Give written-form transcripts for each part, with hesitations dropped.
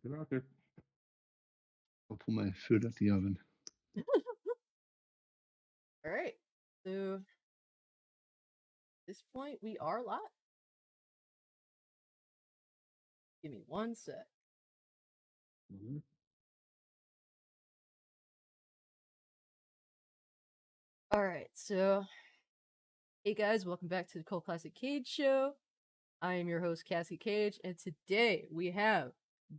Get out there. I'll pull my food out the oven. All right. So at this point, we are live. Give me 1 sec. Mm-hmm. All right. So, hey guys, welcome back to the Cult Classic Cage Show. I am your host, Cassie Cage, and today we have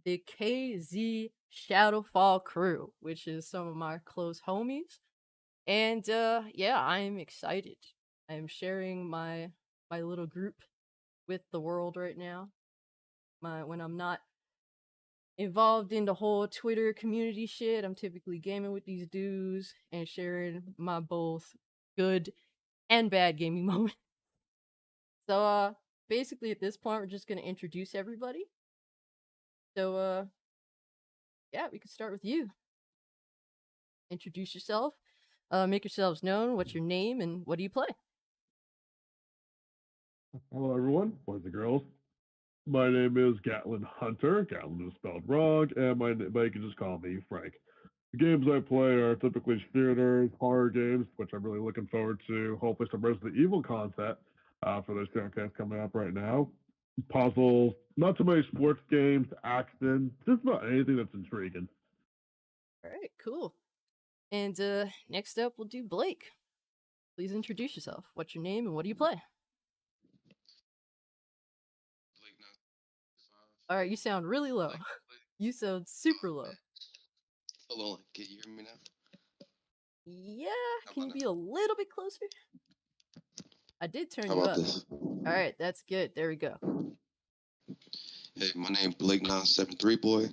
the KZ Shadowfall crew, which is some of my close homies. And yeah, I am excited. I am sharing my little group with the world right now. When I'm not involved in the whole Twitter community shit, I'm typically gaming with these dudes and sharing my both good and bad gaming moments. So basically at this point we're just gonna introduce everybody. So yeah, we can start with you. Introduce yourself. Make yourselves known. What's your name and what do you play? Hello, everyone, boys and girls. My name is Gatlin Hunter. Gatlin is spelled wrong, and but you can just call me Frank. The games I play are typically shooters, horror games, which I'm really looking forward to. Hopefully, some Resident Evil content for those casts coming up right now. Puzzles, not too many sports games, action, just about anything that's intriguing. All right, cool. And next up we'll do Blake. Please introduce yourself. What's your name and what do you play? All right, you sound really low. You sound super low. Hold on, can you hear me now? Yeah, can you be a little bit closer? I did turn How you about up. this? All right, that's good. There we go. Hey, my name Blake 973 boy.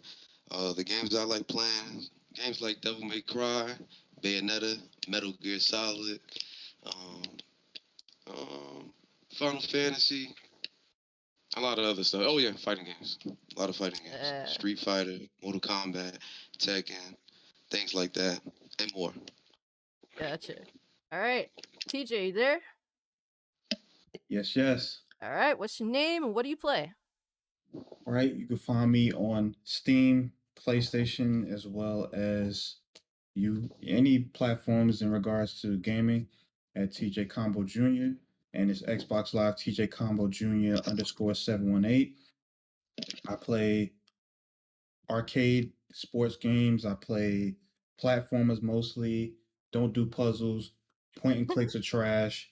The games I like playing, games like Devil May Cry, Bayonetta, Metal Gear Solid, Final Fantasy, a lot of other stuff. Oh yeah, fighting games. A lot of fighting games. Street Fighter, Mortal Kombat, Tekken, things like that, and more. Gotcha. All right, TJ, you there? Yes, yes. All right, what's your name and what do you play? All right, you can find me on Steam, PlayStation, as well as any platforms in regards to gaming at TJComboJr. And it's Xbox Live TJComboJr _718. I play arcade sports games. I play platformers mostly. Don't do puzzles. Point and clicks are trash.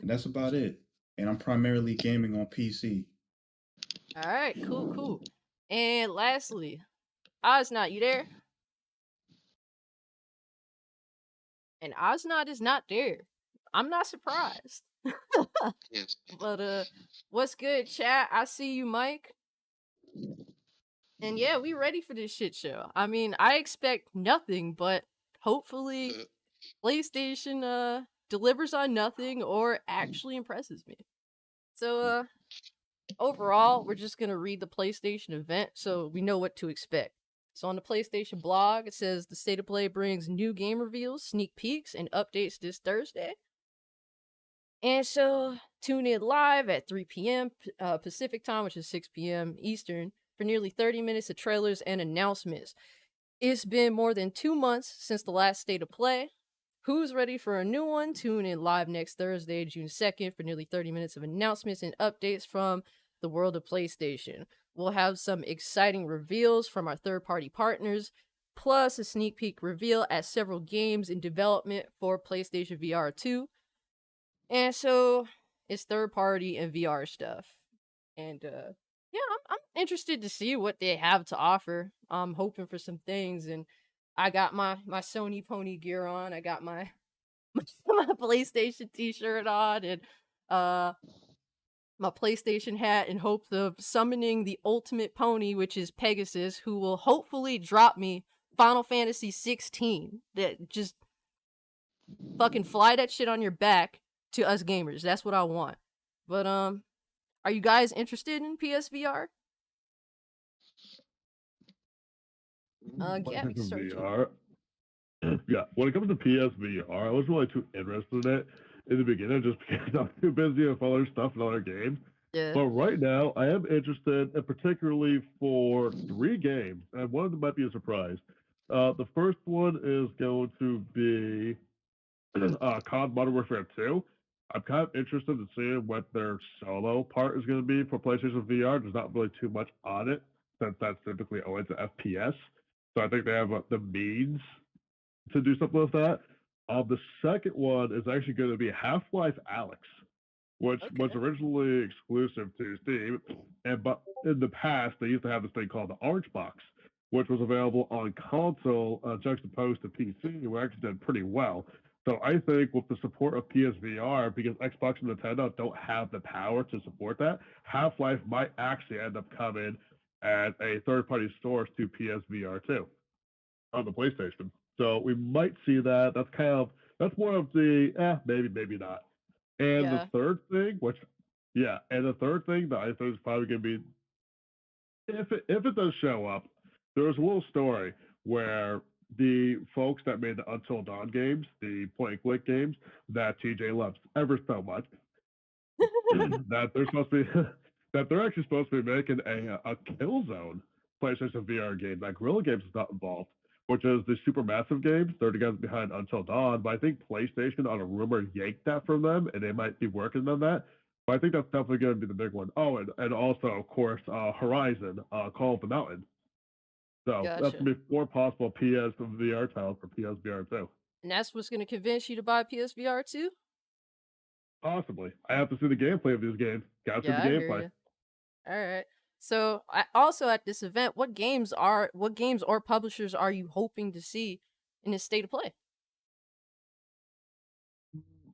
And that's about it. And I'm primarily gaming on PC. All right, cool. And lastly, Ozzknot, you there? And Ozzknot is not there. I'm not surprised. Yes. But what's good, chat? I see you, Mike. And yeah, we ready for this shit show. I mean, I expect nothing, but hopefully PlayStation delivers on nothing or actually impresses me. So overall, we're just gonna read the PlayStation event so we know what to expect. So on the PlayStation blog, it says the State of Play brings new game reveals, sneak peeks, and updates this Thursday. And so tune in live at 3 p.m. Pacific time, which is 6 p.m. Eastern, for nearly 30 minutes of trailers and announcements. It's been more than 2 months since the last State of Play. Who's ready for a new one? Tune in live next Thursday, June 2nd, for nearly 30 minutes of announcements and updates from the world of PlayStation. We'll have some exciting reveals from our third-party partners, plus a sneak peek reveal at several games in development for PlayStation VR 2. And so it's third-party and VR stuff. And yeah, I'm interested to see what they have to offer. I'm hoping for some things, and I got my Sony pony gear on. I got my my PlayStation t-shirt on, and my PlayStation hat in hopes of summoning the ultimate pony, which is Pegasus, who will hopefully drop me Final Fantasy 16. That just fucking fly that shit on your back to us gamers. That's what I want. But are you guys interested in PSVR? Yeah, we can start VR. Yeah, when it comes to PSVR, I wasn't really too interested in it in the beginning just because I was too busy with other stuff and other games. Yeah. But right now, I am interested, and particularly for 3 games, and one of them might be a surprise. The first one is going to be COD Modern Warfare 2. I'm kind of interested in seeing what their solo part is going to be for PlayStation VR. There's not really too much on it, since that's typically owing to FPS. So I think they have the means to do something with that. The second one is actually going to be Half-Life Alex, which was Okay. originally exclusive to Steam, but in the past they used to have this thing called the Orange Box, which was available on console juxtaposed to PC, where actually did pretty well. So I think with the support of PSVR, because Xbox and Nintendo don't have the power to support that, Half-Life might actually end up coming as a third-party source to PSVR 2 on the PlayStation. So we might see that. That's more of the maybe not. And the Yeah. third thing, and the third thing that I think is probably going to be, if it does show up, there was a little story where the folks that made the Until Dawn games, the point and click games that TJ loves ever so much, that they're supposed to be that they're actually supposed to be making a Killzone PlayStation VR game. That Guerrilla Games is not involved, which is the Supermassive games. They're the guys behind Until Dawn, but I think PlayStation on a rumor yanked that from them, and they might be working on that. But I think that's definitely going to be the big one. Oh, and also of course Horizon, Call of the Mountain. So that's Gotcha. gonna be 4 possible PS VR titles for PSVR 2. And that's what's gonna convince you to buy PSVR 2? Possibly. I have to see the gameplay of these games. Gotta see Yeah, the I hear gameplay. you. All right. So, also at this event, what games or publishers are you hoping to see in this state of play?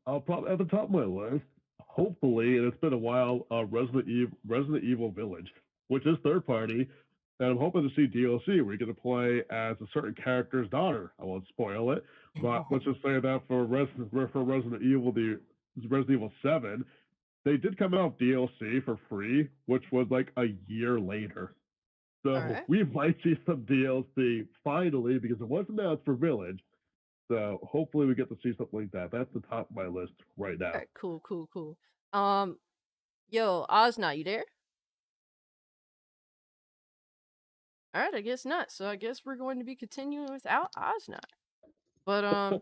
I'll probably at the top of my list, hopefully, and it's been a while, Resident Evil Village, which is third party, and I'm hoping to see DLC where you get to play as a certain character's daughter. I won't spoil it, but let's just say that for Resident Evil, the Resident Evil 7, they did come out with DLC for free, which was like a year later. All So right. we might see some DLC finally because it wasn't announced for Village. So hopefully we get to see something like that. That's the top of my list right All now. right. Cool. Yo, Ozzknot, you there? All right. I guess not. So I guess we're going to be continuing without Ozzknot. But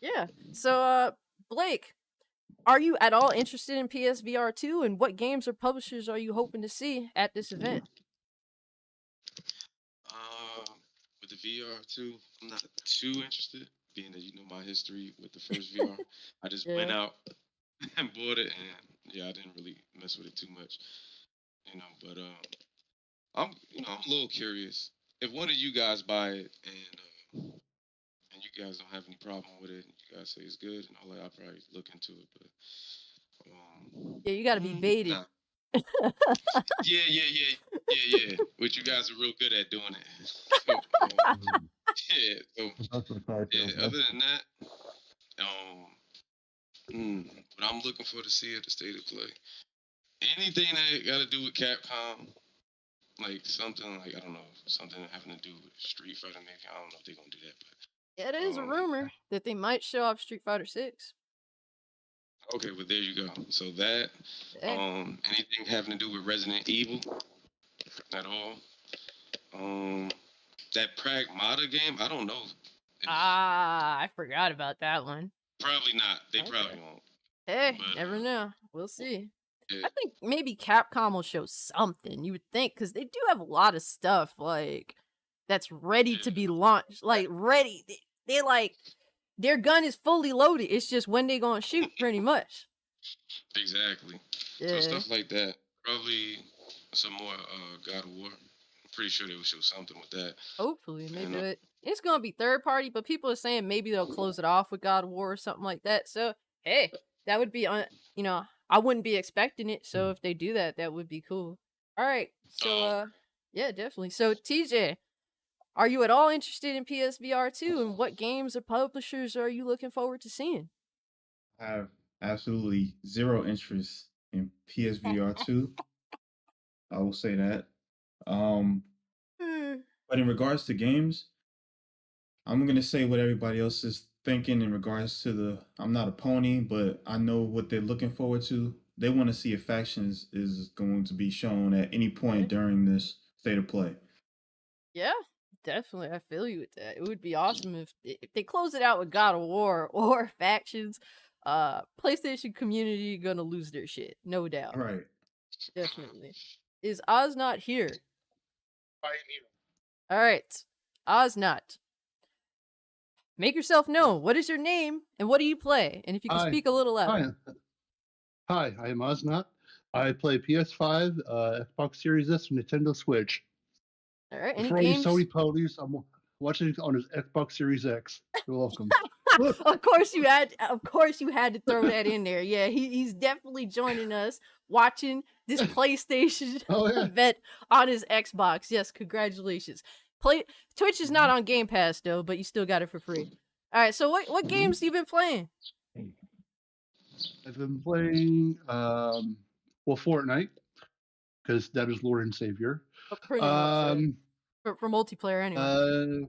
yeah. So Blake, are you at all interested in PSVR 2, and what games or publishers are you hoping to see at this event? With the VR too, I'm not too interested, being that you know my history with the first VR. I just went Yeah. out and bought it, and yeah, I didn't really mess with it too much, you know. But I'm a little curious. If one of you guys buy it and you guys don't have any problem with it, and you guys say it's good and all that, I'll probably look into it. But Yeah, you got to be baited. nah. Yeah. Which you guys are real good at doing it. So, other than that, what I'm looking for to see at the state of play, anything that got to do with Capcom, like something like, I don't know, something having to do with Street Fighter, maybe. I don't know if they're gonna do that, but Yeah, there is a rumor that they might show off Street Fighter 6. okay, well there you go. So that, anything having to do with Resident Evil at all, that Pragmata game, I don't know. I forgot about that one. Probably not. They probably won't. Hey, never know. We'll see. Yeah. I think maybe Capcom will show something. You would think, because they do have a lot of stuff like that's ready to be launched. Like ready. They like their gun is fully loaded. It's just when they gonna shoot, pretty much. Exactly. Yeah. So stuff like that. Probably some more God of War. I'm pretty sure they will show something with that. Hopefully, maybe it's gonna be third party, but people are saying maybe they'll close it off with God of War or something like that. So hey, that would be I wouldn't be expecting it. So if they do that, that would be cool. All right, so yeah, definitely. So TJ, are you at all interested in PSVR 2, and what games or publishers are you looking forward to seeing? I have absolutely zero interest in PSVR 2. I will say that. But in regards to games, I'm gonna say what everybody else is thinking in regards to I'm not a pony, but I know what they're looking forward to. they want to see if factions is going to be shown at any point during this state of play. Yeah, definitely. I feel you with that. It would be awesome if they close it out with God of War or factions. PlayStation community gonna lose their shit, no doubt. Right. Definitely. Is Ozzknot here? I am here. All right, Ozzknot. Make yourself known. What is your name and what do you play? And if you can speak a little louder. Hi, I am Ozzknot. I play PS5, Xbox Series S, and Nintendo Switch. All right, any For all you games? Sony ponies, I'm watching on his Xbox Series X. You're welcome. Of course you had to throw that in there. Yeah, he's definitely joining us watching this PlayStation event on his Xbox. Yes, congratulations. Twitch is not on Game Pass though, but you still got it for free. All right, so what games have you been playing? I've been playing Fortnite, because that is Lord and Savior. Pretty much, yeah. For multiplayer anyway.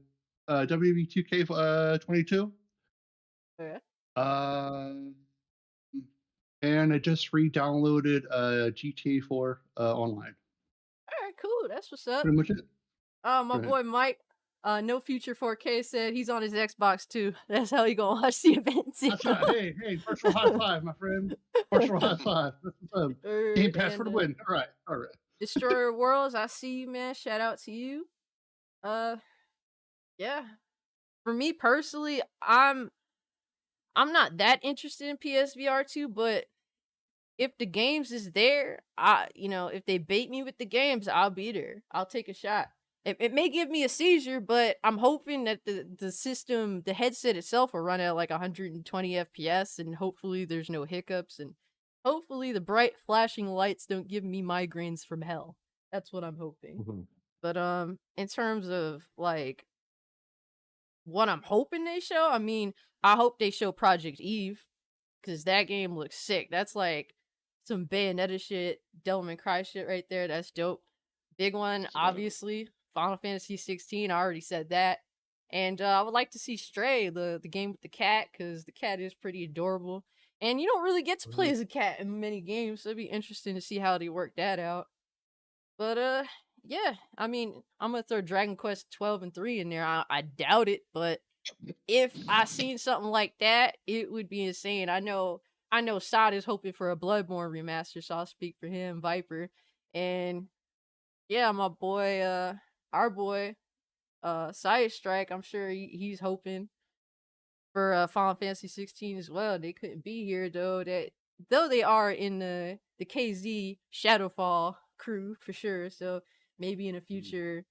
WB2K 22. Okay. And I just re-downloaded GTA 4 online. All right, cool. That's what's up. Pretty much it. My boy Mike, No Future 4K said he's on his Xbox too. That's how he gonna watch the events. That's right. Hey, virtual high five, my friend. Virtual high five. That's what's up. Game Pass for the win. All right. Destroyer Worlds, I see you, man. Shout out to you. Yeah. For me personally, I'm not that interested in PSVR 2, but if the games is there, if they bait me with the games, I'll be there. I'll take a shot. It may give me a seizure, but I'm hoping that the system, the headset itself will run at like 120 FPS, and hopefully there's no hiccups, and hopefully the bright flashing lights don't give me migraines from hell. That's what I'm hoping. But in terms of like what I'm hoping they show, I mean, I hope they show Project Eve, because that game looks sick. That's like some Bayonetta shit, Devil May Cry shit right there. That's dope. Big one, obviously, Final Fantasy 16. I already said that. And I would like to see Stray, the game with the cat, because the cat is pretty adorable. And you don't really get to play as a cat in many games, so it'd be interesting to see how they work that out. But yeah, I mean, I'm gonna throw Dragon Quest 12 and 3 in there. I doubt it, but if I seen something like that, it would be insane. I know Sod is hoping for a Bloodborne remaster, so I'll speak for him, Viper. And yeah, my boy, our boy, Side Strike, I'm sure he's hoping for Final Fantasy 16 as well. They couldn't be here though. Though they are in the KZ Shadowfall crew for sure. So maybe in a future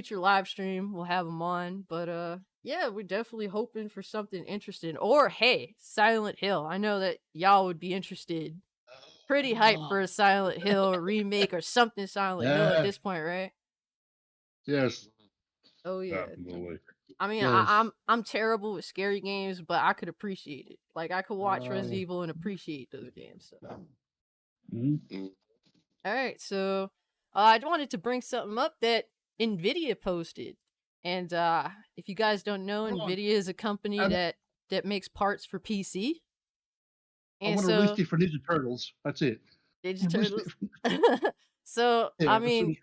live stream we'll have them on. But yeah, we're definitely hoping for something interesting. Or hey, Silent Hill. I know that y'all would be interested. Pretty hyped for a Silent Hill remake or something Silent Hill at this point, right? Yes. Oh yeah. Definitely. I mean, Yes. I'm terrible with scary games, but I could appreciate it. Like I could watch Resident Evil and appreciate those games. So. All right, so I wanted to bring something up that Nvidia posted, and if you guys don't know, Nvidia is a company that makes parts for PC. And I want to release it for Ninja Turtles. That's it. Ninja Turtles. So yeah, I mean,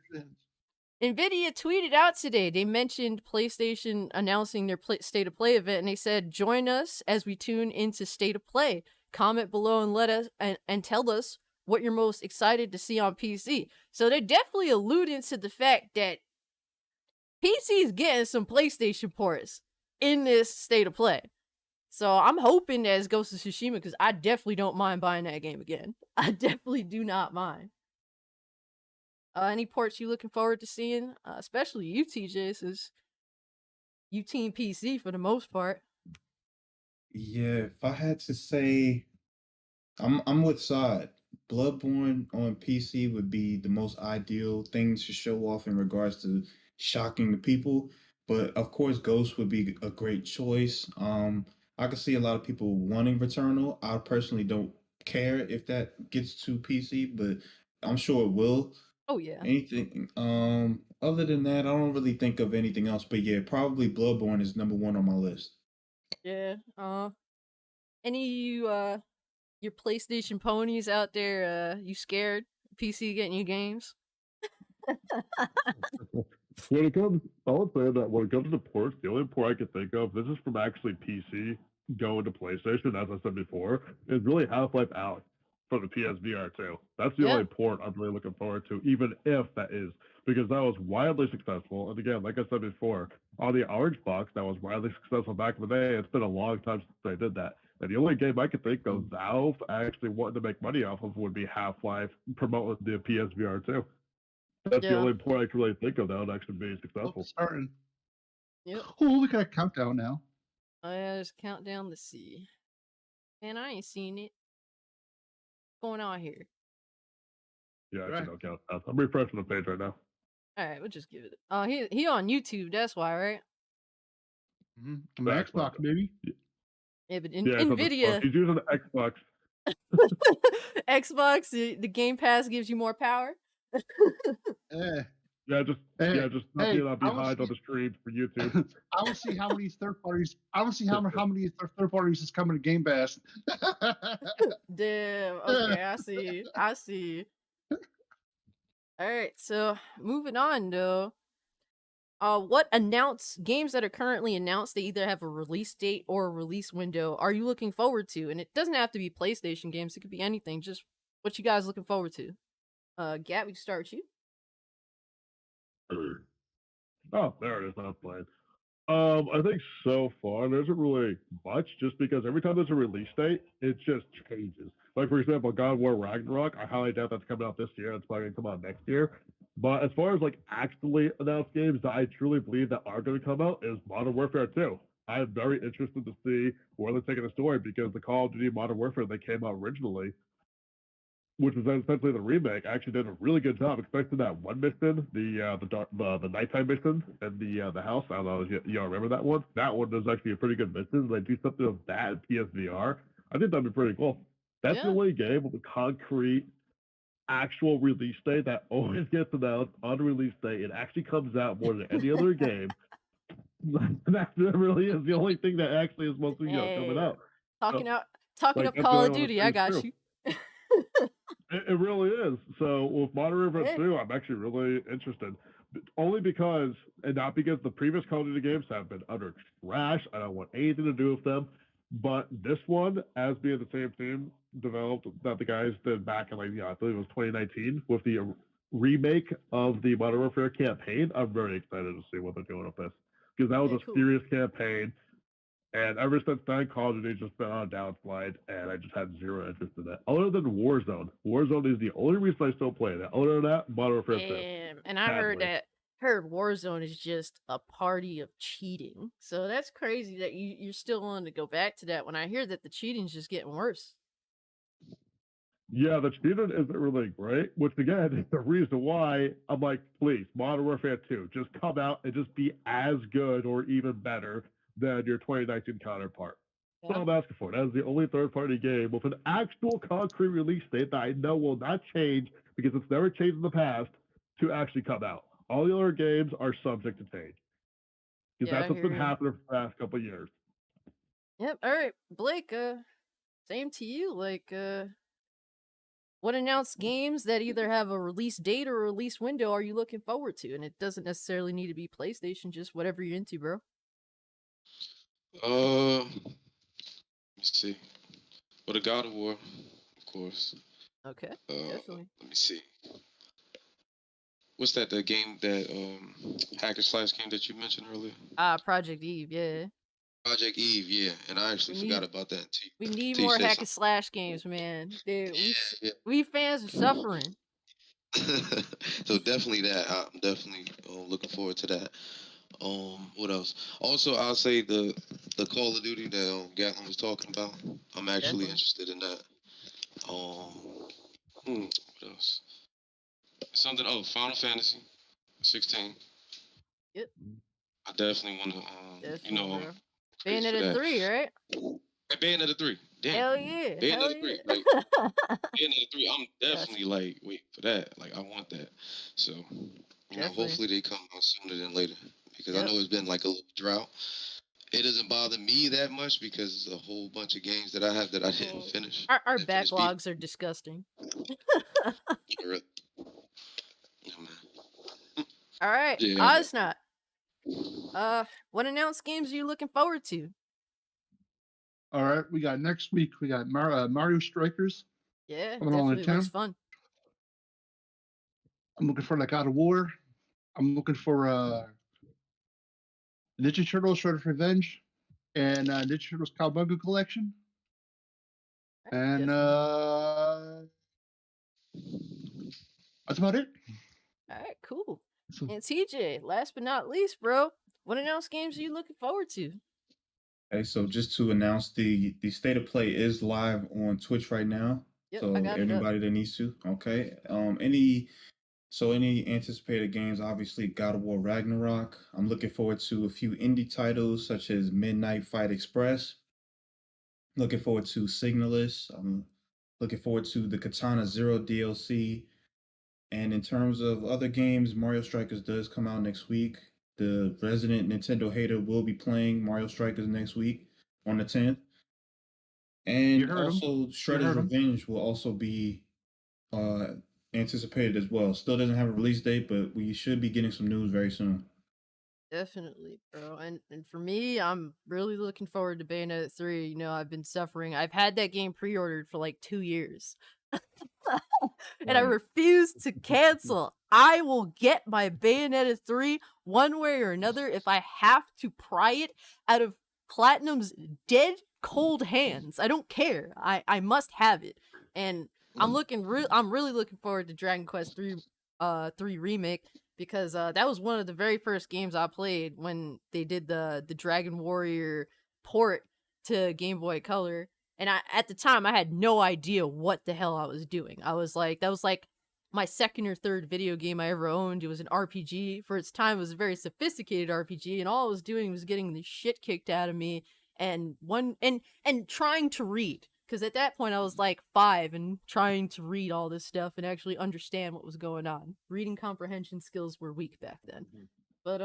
Nvidia tweeted out today. They mentioned PlayStation announcing their State of Play event, and they said, "Join us as we tune into State of Play. Comment below and let us and tell us what you're most excited to see on PC." So they're definitely alluding to the fact that PC is getting some PlayStation ports in this State of Play. So I'm hoping that it's Ghost of Tsushima, because I definitely don't mind buying that game again. I definitely do not mind. Any ports you looking forward to seeing? Especially you, TJ, since you team PC for the most part. Yeah, if I had to say, I'm with Sod. Bloodborne on PC would be the most ideal thing to show off in regards to shocking the people. But of course, Ghost would be a great choice. I could see a lot of people wanting Returnal. I personally don't care if that gets to PC, but I'm sure it will. Oh yeah. Anything other than that, I don't really think of anything else. But yeah, probably Bloodborne is number one on my list. Yeah. Any of you Your PlayStation ponies out there, you scared? PC getting you games? When it comes, I would say that when it comes to ports, the only port I can think of, this is from actually PC going to PlayStation, as I said before, is really Half-Life Alyx for the PSVR 2. That's the Yeah. only port I'm really looking forward to, even if that is, because that was wildly successful. And again, like I said before, on the Orange Box, that was wildly successful back in the day. It's been a long time since they did that. And the only game I could think of Valve actually wanting to make money off of would be Half-Life promoting the PSVR 2. That's the Yeah. only point I can really think of that would actually be Oh, successful. starting. Yep. Oh, we got a countdown now. Oh yeah, just count down the sea. Man, I ain't seen it. What's going on here? Yeah, Right. actually, no count. I'm refreshing the page right now. All right, we'll just give it. Oh, he on YouTube. That's why, right? Mm-hmm. My Xbox, baby. Yeah, but Yeah, it's on the Xbox. Nvidia, He's using the Xbox. Xbox, the Game Pass gives you more power. Eh. Yeah, just Hey, not hey, being I will behind on see- the streams for YouTube. I will see how many third parties. I will see how many third parties is coming to Game Pass. Damn. Okay, I see. All right, so moving on though. What games that are currently announced? They either have a release date or a release window. Are you looking forward to? And it doesn't have to be PlayStation games. It could be anything. Just what you guys looking forward to. Gat, we can start with you. Oh, there it is. I'm playing. I think so far there isn't really much, just because every time there's a release date, it just changes. Like for example, God of War Ragnarok, I highly doubt that's coming out this year. It's probably gonna come out next year. But as far as like actually announced games that I truly believe that are going to come out is Modern Warfare 2. I am very interested to see where they're taking the story, because the Call of Duty Modern Warfare that came out originally, which was essentially the remake, actually did a really good job, especially that one mission, the nighttime mission in the house. I don't know if you remember that one. That one is actually a pretty good mission. They do something with that in PSVR. I think that'd be pretty cool. That's Yeah. the only game with a concrete actual release date that always gets announced on the release date. It actually comes out more than any other game. That really is the only thing that actually is mostly coming out. Talking So, talking like, up that's Call the of only one Duty. that I got stays you. It really is. So with Modern Warfare Yeah. 2, I'm actually really interested. Only because, and not because the previous Call of Duty games have been utter trash. I don't want anything to do with them. But this one, as being the same team developed that the guys did back in, like, I believe it was 2019, with the remake of the Modern Warfare campaign, I'm very excited to see what they're doing with this. Because that was Yeah, a cool. serious campaign. And ever since then, Call of Duty's just been on a downslide, and I just had zero interest in it. Other than Warzone. Warzone is the only reason I still play it. Other than that, Modern Warfare 2. Damn. And I heard Warzone is just a party of cheating. So that's crazy that you're still willing to go back to that when I hear that the cheating's just getting worse. Yeah, the cheating isn't really great, which again is the reason why I'm like, please, Modern Warfare 2, just come out and just be as good or even better than your 2019 counterpart. That's all I'm asking for. That is the only third-party game with an actual concrete release date that I know will not change, because it's never changed in the past, to actually come out. All the other games are subject to change. Because Yeah, that's I what's been hear you. happening for the past couple of years. Yep. All right, Blake. Same to you. Like, what announced games that either have a release date or a release window are you looking forward to? And it doesn't necessarily need to be PlayStation, just whatever you're into, bro. Let me see. Well, the God of War, of course. Okay, definitely. Let me see. What's that? The game that hack and slash game that you mentioned earlier? Project Eve, yeah. Project Eve, yeah. And I actually forgot about that. We need more hack and slash games, man. Dude, we fans are suffering. So definitely that. I'm definitely looking forward to that. What else? Also, I'll say the Call of Duty that Gatlin was talking about. I'm actually interested in that. What else? Something. Oh, Final Fantasy 16. Yep. I definitely want to. Bayonetta 3, right? Bayonetta 3. Damn. Hell yeah. Bayonetta 3. Like, Bayonetta 3. I'm definitely like waiting for that. Like, I want that. So, you know, hopefully they come out sooner than later, because I know it's been like a little drought. it doesn't bother me that much because there's a whole bunch of games that I have that I didn't finish. Our Didn't finish beating. backlogs are disgusting. Really. Yeah, man. All right, Yeah. Ozzknot. What announced games are you looking forward to? All right, we got next week. We got Mario Strikers. Yeah, Coming on definitely the looks 10th. fun. I'm looking for God of War. I'm looking for Ninja Turtles: Shredder's Revenge and Ninja Turtles Cowabunga Collection. And that's about it. All right, cool. So, And TJ, last but not least, bro, what announced games are you looking forward to? Okay, so just to announce, the state of play is live on Twitch right now. Yep, So I got it up. anybody that needs to, okay. Any anticipated games, obviously God of War Ragnarok. I'm looking forward to a few indie titles such as Midnight Fight Express. Looking forward to Signalis. I'm looking forward to the Katana Zero DLC. And in terms of other games, Mario Strikers does come out next week. The resident Nintendo hater will be playing Mario Strikers next week on the 10th. You And heard 'em. also Shredder's heard 'em. Revenge will also be anticipated as well. Still doesn't have a release date, but we should be getting some news very soon. Definitely, bro. And for me, I'm really looking forward to Bayonetta 3. You know, I've been suffering. I've had that game pre-ordered for like 2 years. And I Right. refuse to cancel. I will get my Bayonetta 3 one way or another if I have to pry it out of Platinum's dead cold hands. I don't care. I must have it. And I'm really looking forward to Dragon Quest 3 remake because that was one of the very first games I played when they did the Dragon Warrior port to Game Boy Color. And at the time, I had no idea what the hell I was doing. I was like, that was like my second or third video game I ever owned. It was an RPG. For its time, it was a very sophisticated RPG, and all I was doing was getting the shit kicked out of me and trying to read. Because at that point, I was like 5 and trying to read all this stuff and actually understand what was going on. Reading comprehension skills were weak back then. But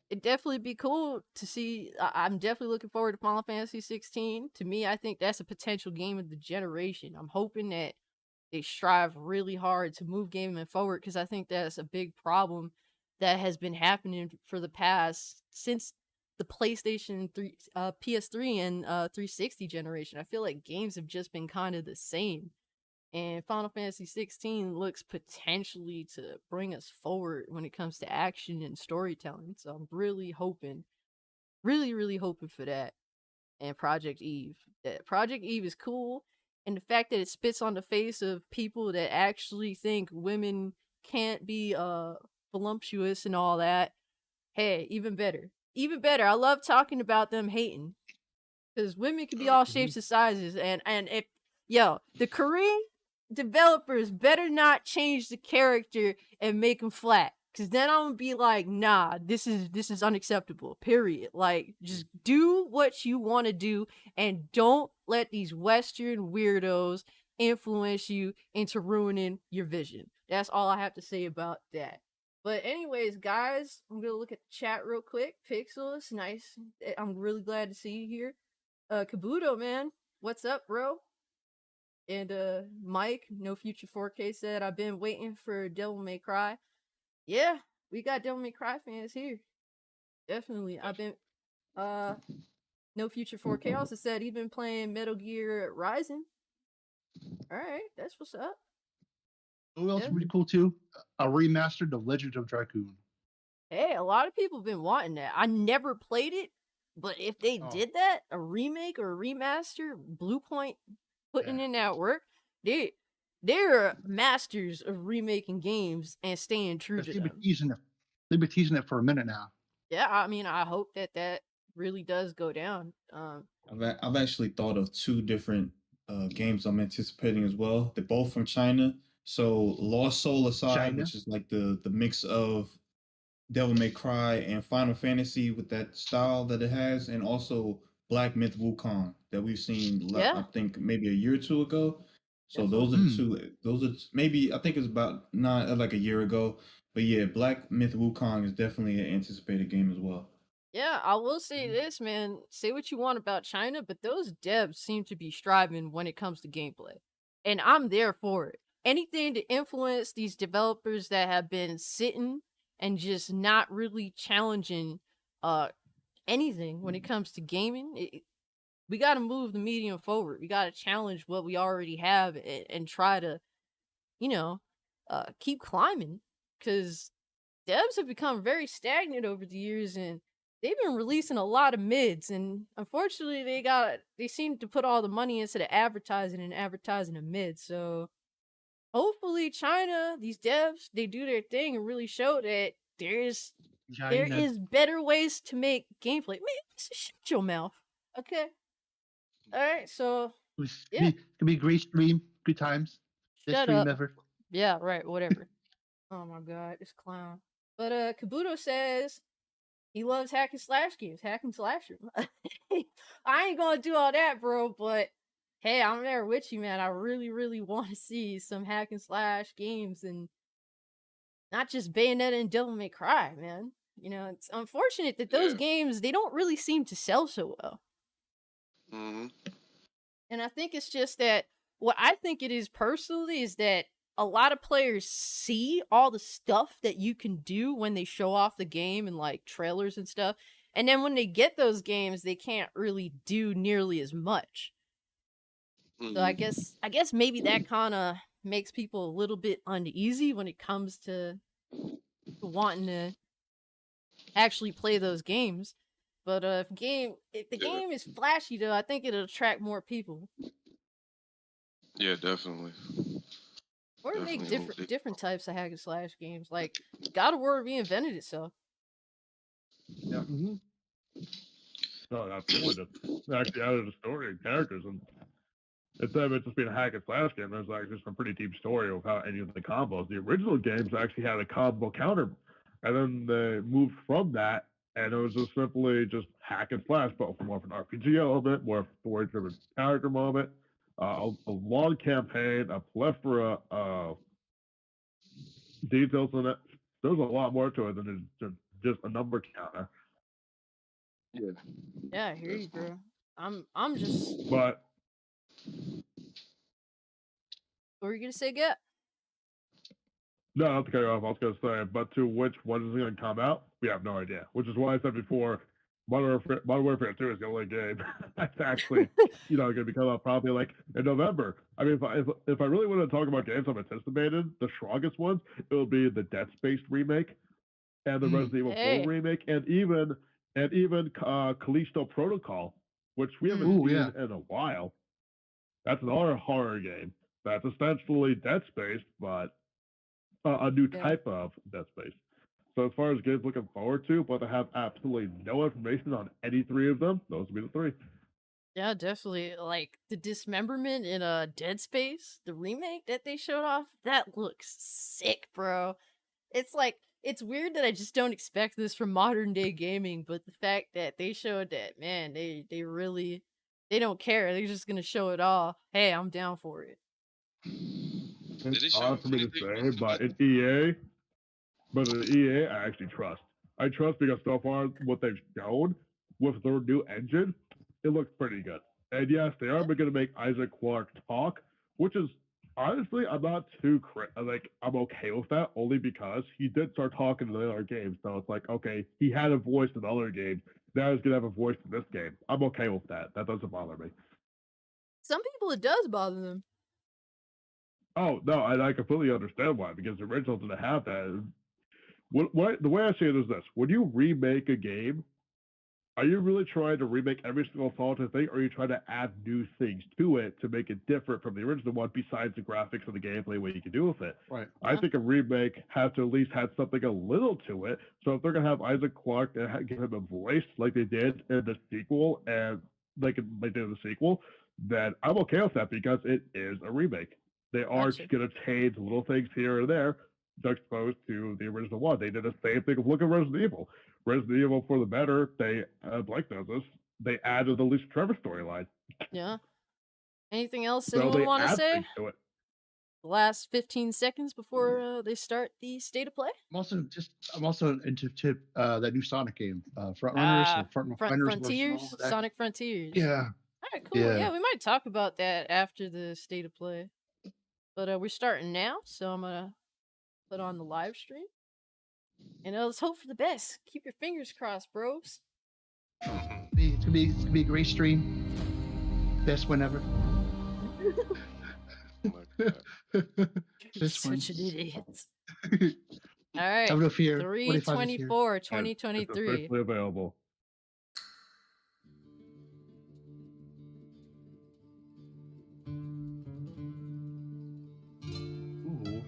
it'd definitely be cool to see. I'm definitely looking forward to Final Fantasy 16. To me, I think that's a potential game of the generation. I'm hoping that they strive really hard to move gaming forward because I think that's a big problem that has been happening for the past since the PlayStation 3, PS3, and 360 generation. I feel like games have just been kind of the same. And Final Fantasy 16 looks potentially to bring us forward when it comes to action and storytelling. So I'm really hoping, really hoping for that. And Project Eve. Project Eve is cool. And the fact that it spits on the face of people that actually think women can't be voluptuous and all that. Hey, even better. Even better. I love talking about them hating. Because women can be all shapes and sizes. And if, the Korean developers better not change the character and make him flat, because then I'm gonna be like, nah, this is unacceptable, period. Like, just do what you want to do and don't let these Western weirdos influence you into ruining your vision. That's all I have to say about that. But anyways, guys, I'm gonna look at the chat real quick. Pixel, it's nice. I'm really glad to see you here. Kabuto, man, what's up, bro? And Mike, No Future 4K said, I've been waiting for Devil May Cry. Yeah, we got Devil May Cry fans here. Definitely. I've been No Future 4K also said he's been playing Metal Gear Rising. Alright, that's what's up. Who else Yeah. would be cool too? A remastered of Legend of Dragoon. Hey, a lot of people have been wanting that. I never played it, but if they did that, a remake or a remaster, Bluepoint putting in that work, they're masters of remaking games and staying true to them. They've been teasing it for a minute now. Yeah, I mean, I hope that really does go down. I've actually thought of 2 different games I'm anticipating as well. They're both from China. So Lost Soul Aside, which is like the mix of Devil May Cry and Final Fantasy with that style that it has, and also Black Myth Wukong that we've seen, I think maybe a year or 2 ago. So those are the 2. Those are maybe, I think it's about not like a year ago. But yeah, Black Myth Wukong is definitely an anticipated game as well. Yeah, I will say this, man. Say what you want about China, but those devs seem to be striving when it comes to gameplay. And I'm there for it. Anything to influence these developers that have been sitting and just not really challenging anything when it comes to gaming. We got to move the medium forward. We got to challenge what we already have and try to, you know, keep climbing, because devs have become very stagnant over the years, and they've been releasing a lot of mids, and unfortunately they seem to put all the money into the advertising the mids. So hopefully China, these devs, they do their thing and really show that there China. is better ways to make gameplay. Man, shut your mouth. Okay. All right, so yeah. Could be a great stream. Good times. Best Shut stream up. ever. Yeah, right, whatever. Oh my god, this clown. But Kabuto says he loves hack and slash games, hack and slasher. I ain't gonna do all that, bro, but hey, I'm there with you, man. I really, really want to see some hack and slash games, and not just Bayonetta and Devil May Cry, man. You know, it's unfortunate that those games, they don't really seem to sell so well. Mm-hmm. And I think it's just that, what I think it is personally is that a lot of players see all the stuff that you can do when they show off the game and like trailers and stuff. And then when they get those games, they can't really do nearly as much. Mm-hmm. So I guess maybe that kind of makes people a little bit uneasy when it comes to wanting to actually play those games. But if the game is flashy, though, I think it'll attract more people. Yeah, definitely. Or make Definitely. different types of hack and slash games. Like God of War reinvented itself. Yeah. Mm-hmm. No, absolutely. They actually added a story and characters, and instead of it just being a hack and slash game, there's like just a pretty deep story of how any of the combos. The original games actually had a combo counter, and then they moved from that, and it was just simply just hack and slash, but more of an RPG element, more of a story-driven character moment, a long campaign, a plethora of details in it. There's a lot more to it than just a number counter. Yeah. Yeah, I hear you, bro. I'm just. But What were you gonna say, Get? no, not to cut you off. I was going to say, but to which one is going to come out, we have no idea. Which is why I said before, Modern Warfare 2 is the only game that's actually, going to be coming out probably like in November. I mean, if I really want to talk about games I'm anticipated, the strongest ones, it will be the Dead Space remake and the Resident Evil 4 remake, and even Callisto Protocol, which we haven't seen in a while. That's another horror game. That's essentially Dead Space, but a new type of Dead Space. So as far as games looking forward to, but I have absolutely no information on any three of them, those would be the three. Yeah, definitely. Like the dismemberment in Dead Space, the remake that they showed off, that looks sick, bro. It's like, it's weird that I just don't expect this from modern day gaming, but the fact that they showed that, man, they don't care. They're just gonna show it all. Hey, I'm down for it. It's hard for me to say, but in EA, I actually trust. I trust because so far what they've shown with their new engine, it looks pretty good. And yes, they are going to make Isaac Clarke talk, which is honestly, I'm not too I'm okay with that, only because he did start talking in the other games. So it's like, okay, he had a voice in other games. Now he's gonna have a voice in this game. I'm okay with that. That doesn't bother me. Some people, it does bother them. Oh no, and I completely understand why, because the original didn't have that. The way I see it is this: when you remake a game, are you really trying to remake every single faulty thing, or are you trying to add new things to it to make it different from the original one, besides the graphics and the gameplay, what you can do with it? Right. I think a remake has to at least have something a little to it. So if they're gonna have Isaac Clarke and give him a voice like they did in the sequel, and like they did in the sequel, then I'm okay with that because it is a remake. They are just gonna change little things here and there, juxtaposed to the original one. They did the same thing with Look at Resident Evil. Resident Evil for the better, they Blake knows this. They added the Lisa Trevor storyline. Yeah. Anything else So anyone they want to add say? things to it. the last 15 seconds before they start the state of play. I'm also into that new Sonic game, Frontrunners or Frontrunners Frontiers, Sonic Frontiers. Yeah. All right, cool. Yeah, we might talk about that after the state of play. But we're starting now, so I'm gonna put on the live stream. And let's hope for the best. Keep your fingers crossed, bros. It's gonna be a great stream. Best one ever. Oh my God. This one. Such an idiot. All right. Have no fear. 3/24, 2023. It's officially available. Ooh.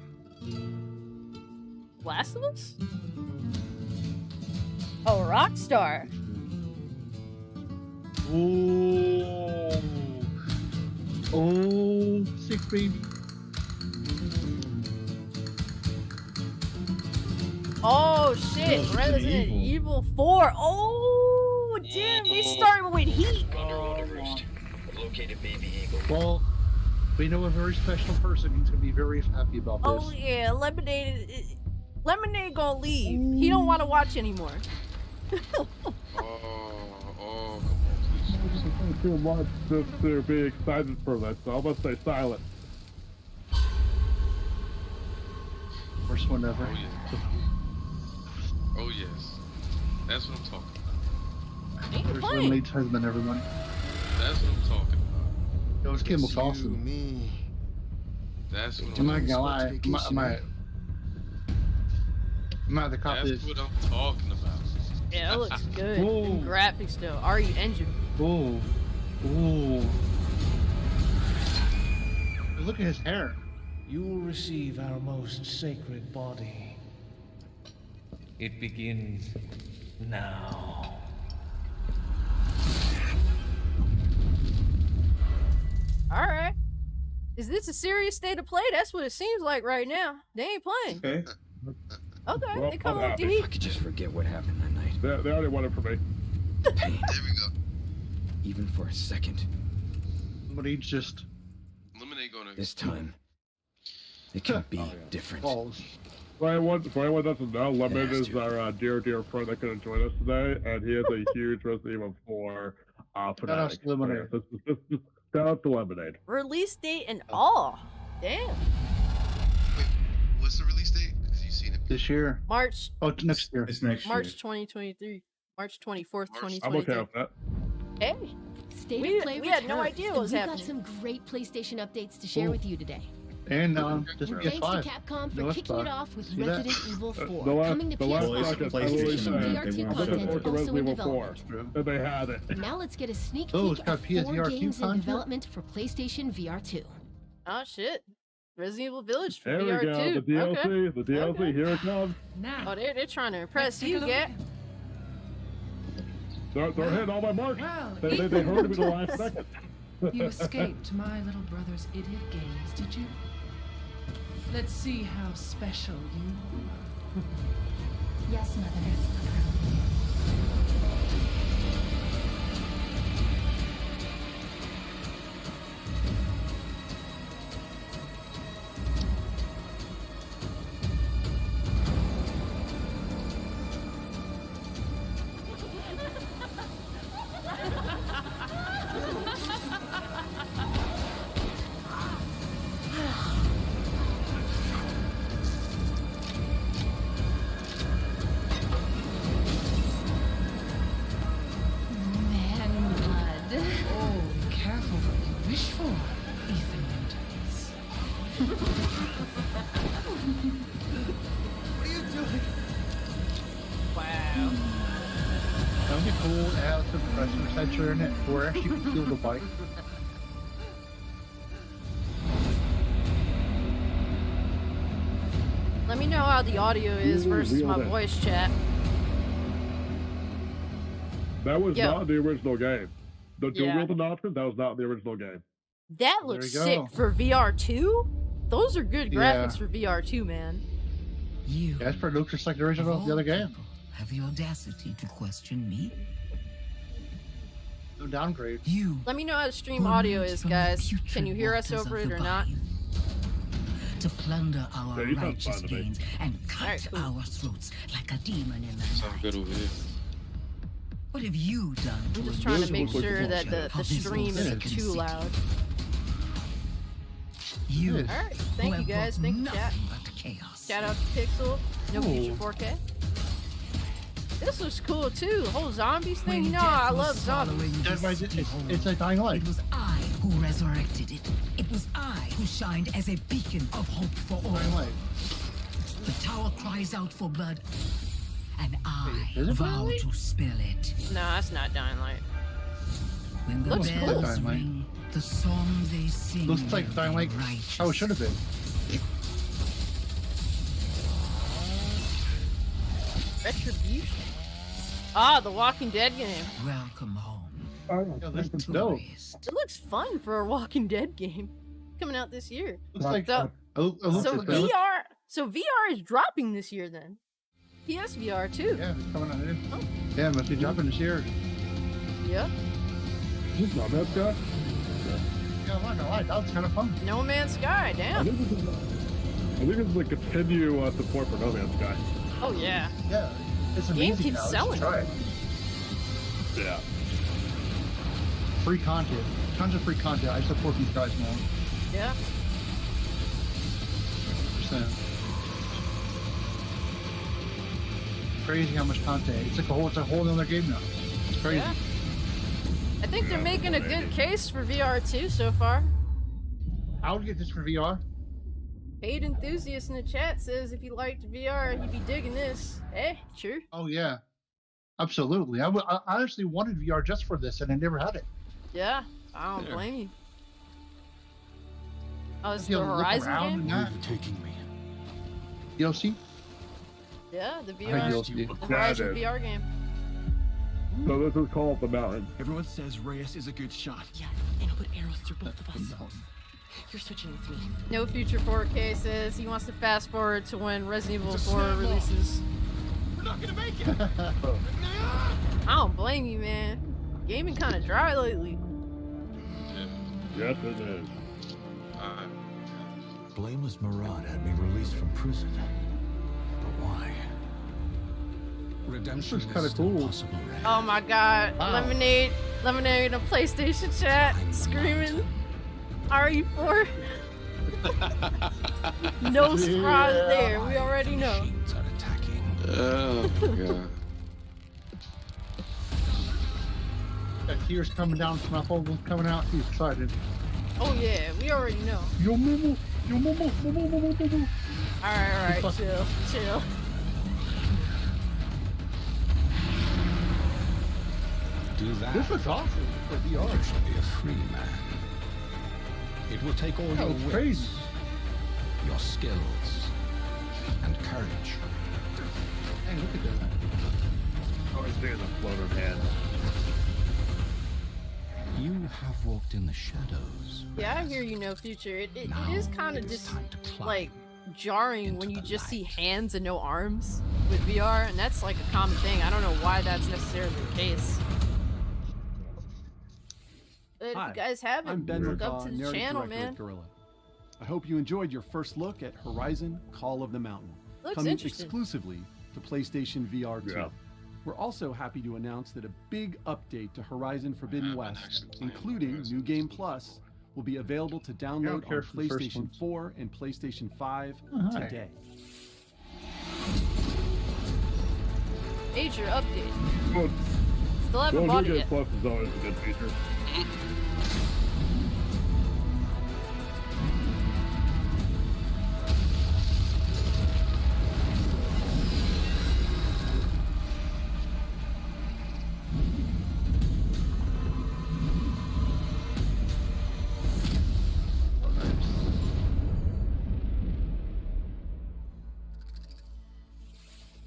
Last of Us? Oh, Rockstar. Oh. Oh, sick baby. Oh shit, Oh, Resident Evil 4. Oh damn, we started with heat. Located Baby Eagle. Well, we know a very special person. He's gonna be very happy about this. Oh yeah, Lemonade gonna leave. He don't want to watch anymore. Oh, come on, please. Too much just to be excited for that, so I'm gonna stay silent. Worst one ever. Oh, yeah. Oh, yes. That's what I'm talking about. Ain't There's playing. Lemonade's husband, everyone. That's what I'm talking about. Yo, this game looks awesome. Me. That's what I'm I'm not gonna lie. Vacation, I'm at the copy. That's what I'm talking about. Yeah, it looks good. Whoa. And graphics though. RE engine. Oh. Oh. Look at his hair. You will receive our most sacred body. It begins now. Alright. Is this a serious state of play? That's what it seems like right now. They ain't playing. Okay. Okay, Well, they come I'm with the happy. I heat. could just forget what happened that night. They already won it for me. Pain, There we go. even for a second. Somebody's just Lemonade gonna. This time, it can be different. balls. For anyone that doesn't know, Lemonade Yeah, is our dear friend that couldn't join us today, and he is a huge Resident Evil 4 fanatic. out to Lemonade. So, yeah, this shout out to Lemonade. Release date and all. Damn. Wait, what's the release date? Because you've seen it. This year. March Oh, next year. It's next year. March 2023. March 24th, March. I'm okay 2023. with that. Hey. State We- of Play we had no returns, idea what and was we happening. got some great PlayStation updates to share Ooh. with you today. And just And PS5. thanks to Capcom for No, kicking it Xbox. off with See that? Resident Evil 4, The last- coming to the last PS5 second and PlayStation PlayStation announced VR2 they want content to also Resident in Evil 4. development. And they had it. Now let's get a sneak Oh, peek it's got at 4 PSVR2 games in content? development for PlayStation VR2. Oh shit. Resident Evil Village for There we VR2. go. The DLC. Okay. The DLC. Okay. Here it comes. Oh, they're trying to impress you, Gat. They're hitting all my marks. Well, They heard me the last second. you escaped my little brother's idiot games, did you? Let's see how special you are. Yes, Mother. Man blood. Oh, careful what you wish for, Ethan Winters. Wow. That would be cool to have some compressor sensor in it where actually you can feel the bike. Let me know how the audio is Ooh, versus my reeled in. voice chat. That was Yo. not the original game. The dual Yeah. wielding option, that was not the original game. That There looks you go. sick for VR2. Those are good Yeah. graphics for VR2, man. You, Yeah, it's pretty looks just like the original, of the other all game. people, have the audacity to question me? No downgrade. You, Let me know how the stream who audio emerged is, from the guys. putrid Can you hear us waters over of it the or not? bayou. to plunder our Yeah, you sound righteous fine to me. gains and cut Alright, cool. our throats like a demon in the Sound good night. over here. What have you done to I'm just a trying to This make looks like sure a that bullshit. the stream isn't It too loud. You, It Alright, who thank you have guys. brought Thank you, chat. nothing but chaos. Shout out to Pixel. No future Ooh. 4K. This looks cool too. The whole zombies thing. When You know, death I was love zombies. swallowing Dead by this It's hole, a dying light. it was I who resurrected it. It was I who shined as a beacon of hope for all. Dying light. The tower cries out for blood, and I is it vow Dying Light? to spill it. No, that's not Dying Light. When the Looks cool. bells Dying Light. ring, the song they sing. Looks like Dying Light. righteous. How it should have been. Retribution. Ah, the Walking Dead game. Welcome home. Yeah, this is dope. tourist. It looks fun for a Walking Dead game. Coming out this year. Looks like So- it looks So like VR. So VR is dropping this year then. PSVR too. Yeah, it's coming out in. Oh. Yeah, it must be dropping this year. Yep. Is this not that guy? Yeah, I'm not gonna lie, that was kind of fun. No Man's Sky. I Damn. think this is the continue support for No Man's Sky. Oh yeah. Yeah, it's Game amazing. keeps now. selling. Try it. Yeah. Free content, tons of free content. I support these guys now. Yeah. 100%. Crazy how much content. It's a whole other game now. It's crazy. Yeah. I think they're making a good case for VR too so far. I would get this for VR. Paid enthusiast in the chat says if you liked VR, you'd be digging this. Eh, true. Oh yeah, absolutely. I honestly wanted VR just for this, and I never had it. Yeah, I don't blame you. Oh, it's You the know, look Horizon around game? and that. Taking me. DLC? Yeah, the I VR. DLC. The Horizon is. VR game. So this is called The Mountain. Everyone says Reyes is a good shot. Yeah, and I'll put arrows through both of us. You're switching with me. No Future 4K says he wants to fast forward to when Resident Evil It's a 4 snap releases. We're not gonna make it. I don't blame you, man. Gaming kind of dry lately. Yeah. Yes, it is. Blameless Murad had me released from prison. But why? Redemption This is kinda still cool. possible, Ray. Oh my god. Wow. Lemonade in a PlayStation chat screaming RE4. No surprise there. We already know. Machines are attacking. Oh my god. That tears coming down from my phone coming out. He's excited. Oh yeah, we already know. Yo, Momo. Yo, Momo. Momo. Alright, Fuck. chill. Do that. This looks awesome for You VR. shall be a free man. It will take all That your was wits, crazy. your skills, and courage. Hey, look at that. I was seeing the floater man. You have walked in the shadows. Yeah, I hear you, No Future. It Now is kind of it's just time to climb like jarring into when you the just see light. hands and no arms with VR, and that's like a common thing. I don't know why that's necessarily the case. But if Hi, you guys haven't, I'm Ben look up McCaw, to the narrative channel, director man. at Guerrilla. I hope you enjoyed your first look at Horizon Call of the Mountain, Looks coming interesting. exclusively to PlayStation VR 2. Yeah. We're also happy to announce that a big update to Horizon Forbidden been West, actually playing including Horizon New Game Plus, will be available to download care on for the first PlayStation ones. 4 and PlayStation 5 Oh, hi. today. Major update. Well, Still haven't New bought it Game yet. Plus is always a good feature.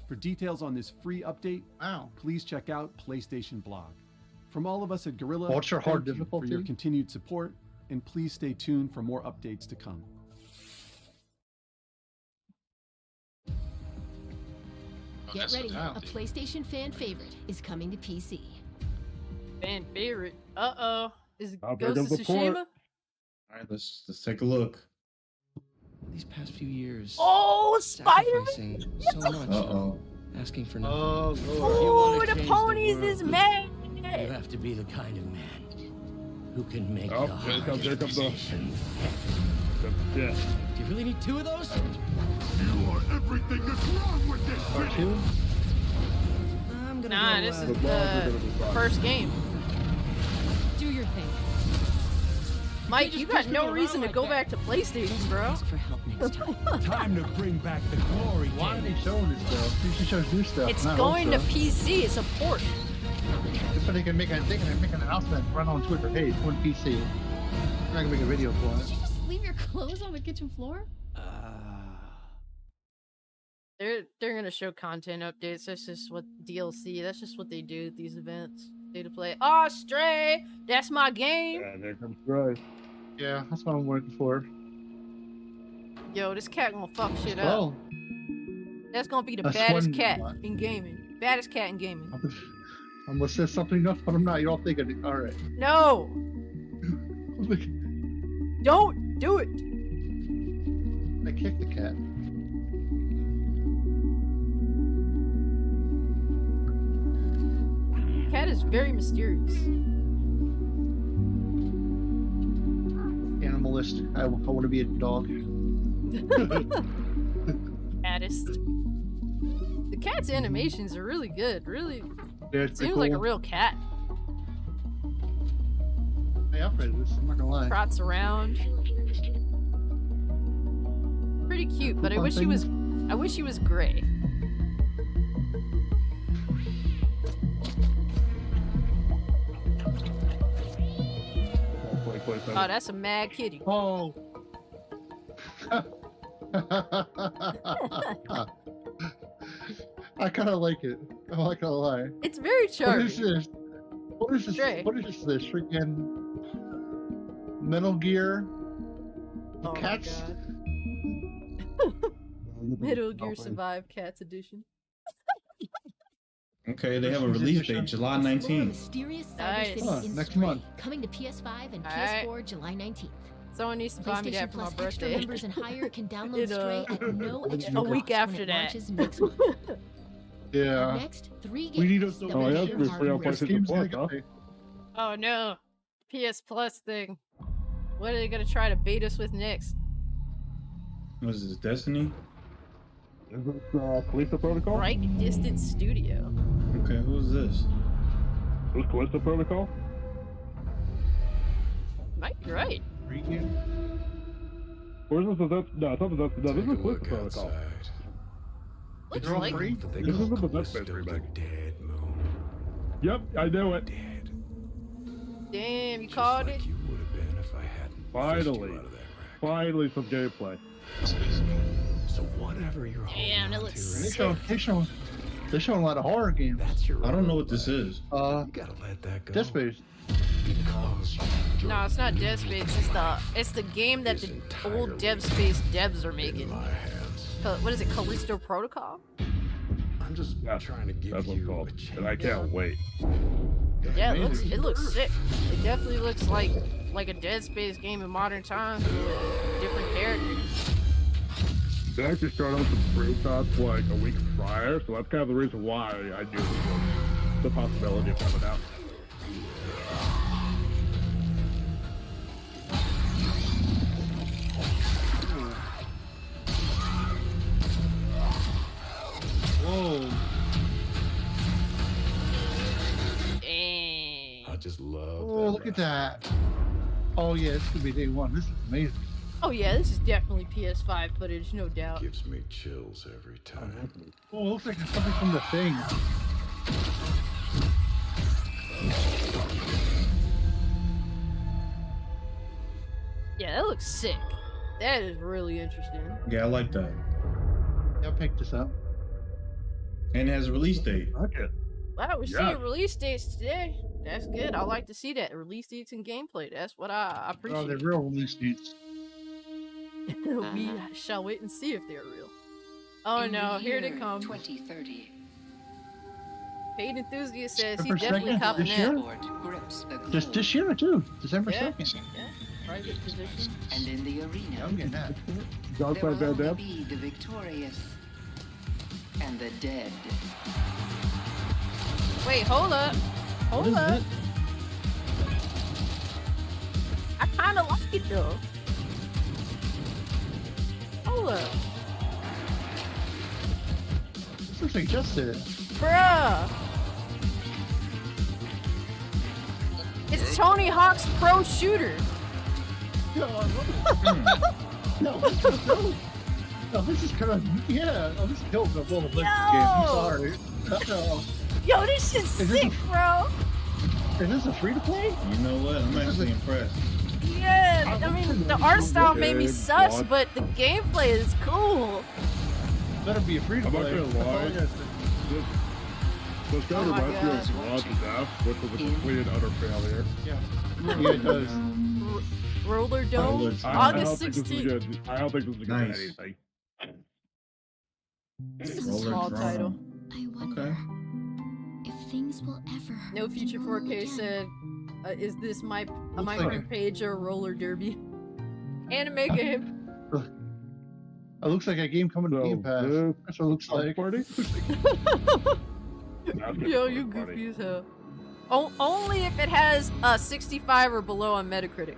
For details on this free update, Wow. please check out PlayStation Blog. From all of us at Guerrilla, What's your hard thank you for your difficulty? continued support, and please stay tuned for more updates to come. Oh, Get that's ready, what a they did. PlayStation fan favorite is coming to PC. Fan favorite. Uh-oh. Is it I'll pick Ghost up of the port. Tsushima? All right, let's take a look. these past few years. Oh, Spider! Sacrificing so much. Asking for nothing. Oh, If you Oh, wanna the change ponies world, is mad. You have to be the kind of man who can make Oh, the here comes the. decision. Yeah. Do you really need two of those? You are everything that's wrong with this city. I'm gonna Nah, go, this is The bombs are the gonna be fine. first game. Do your thing. Mike, just you got push me no around reason to like go that. back to PlayStation, bro. Ask for help next time. Time to bring back the glory. Why are they showing this stuff? You should show new stuff. It's not going old to stuff. PC. It's a port. So they can make an announcement, run on Twitter. Hey, it's on PC. I'm not gonna make a video for Did it. you just leave your clothes on the kitchen floor? They're gonna show content updates. That's just what DLC. That's just what they do at these events. They to play. Oh, Stray. That's my game. And there comes Stray. Yeah, that's what I'm waiting for. Yo, this cat gonna fuck shit up. Oh, That's gonna be the That's baddest one- cat in gaming. Baddest cat in gaming. I'm gonna say something else, but I'm not. You're all thinking, all right. No. Don't do it. I kicked the cat. Cat is very mysterious. Animalist. I want to be a dog. Cattest. The cat's animations are really good. Really Yeah, it's pretty seems like a cool. real cat. Hey, I'll play this. I'm not gonna lie. Trots around. Pretty cute, but I wish he was gray. Oh, that's a mad kitty. Oh. I kind of like it. I'm not gonna lie. It's very charming. What is this? What is this? Stray. What is this? This freaking Metal Gear. Oh my Cats. god. Metal Gear Survive Cats Edition. Okay, they have a release date, July Explore 19th. mysterious Cyber Nice. City Huh, in next spring, month. coming to PS5 and Alright. PS4 July 19th. Someone needs to buy me PlayStation that for my Plus extra birthday. members and higher can download In, Stray at no extra a week cost after when it that. launches next month. Yeah. Next, 3 games. We need a. that Oh, will yeah, share it's hard free on rewards. PlayStation Games Plus, they huh? got- Oh no. PS Plus thing. What are they gonna try to bait us with next? What is this, Destiny? Is this Callisto Protocol? Right Distant Studio. Okay, who's this? Who's Callisto Protocol? Might be right. Free game? Where's this? No, it's not the Destiny. No, this is Callisto Protocol. Looks They're all like free? This isn't the Dead Space remake. Yep, I knew it. damn, you called it? Finally. Finally some gameplay. So whatever you're Damn, it looks They sick. they're showing a lot of horror games. That's your I don't know what this is. You gotta let that go. Dead Space. Because No, it's not Dead Space. It's the game that the old Dead Space devs are making. What is it? Callisto Protocol? I'm just trying to give That's what it's you called. a chance. And I can't wait. Yeah, it looks sick. It definitely looks like a Dead Space game in modern times with different characters. They actually started out some screenshots like a week prior, so that's kind of the reason why I knew this was the possibility of coming out. Whoa. Dang. I just love Oh, look at that. Oh, yeah, this could be day one. This is amazing. Oh yeah, this is definitely PS5 footage, no doubt. Gives me chills every time. Oh, it looks like it's something from the thing. Yeah, that looks sick. That is really interesting. Yeah, I like that. I'll pick this up. And it has a release date. Okay. Wow, we're Yeah. seeing release dates today. That's good. I like to see that. Release dates and gameplay. That's what I Oh, appreciate. they're real release dates. We shall wait and see if they're real. Oh no, here they come. 2030. Paid Enthusiast says December he's definitely 2nd, copping this year? that. Just this year, too. December Yeah. 2nd. Yeah. Private position. And in the arena, I'm getting that. John there will Van only Damme. be the victorious and the dead. Wait, hold up. Hold up. I kind of like it though. Hold up. This looks like Justice. Bruh. It's Tony Hawk's Pro Shooter. No, this is kind of yeah. Oh, this is dope. The World of Blitz game. I'm sorry. Yo, this shit's sick, bro. Is this a free to play? You know what? I'm actually impressed. Yeah, I mean the art style made me sus, but the gameplay is cool. Better be a free to I'm not play. gonna lie. This guy Oh my reminds me of God. Squad to Death, which was a complete and utter failure. Yeah, it does. Roller Dome, I don't August think this is 16th. good. I don't think this is good Nice. anything. This is a Roller small Drum. title. I wonder Okay. if things will ever hurt No Future normal 4K again. said, is this my like front it. page or roller derby? Anime game. It looks like a game coming to So, Game Pass. this That's what it looks like. party? Yo, you goofy as hell. Only if it has a 65 or below on Metacritic.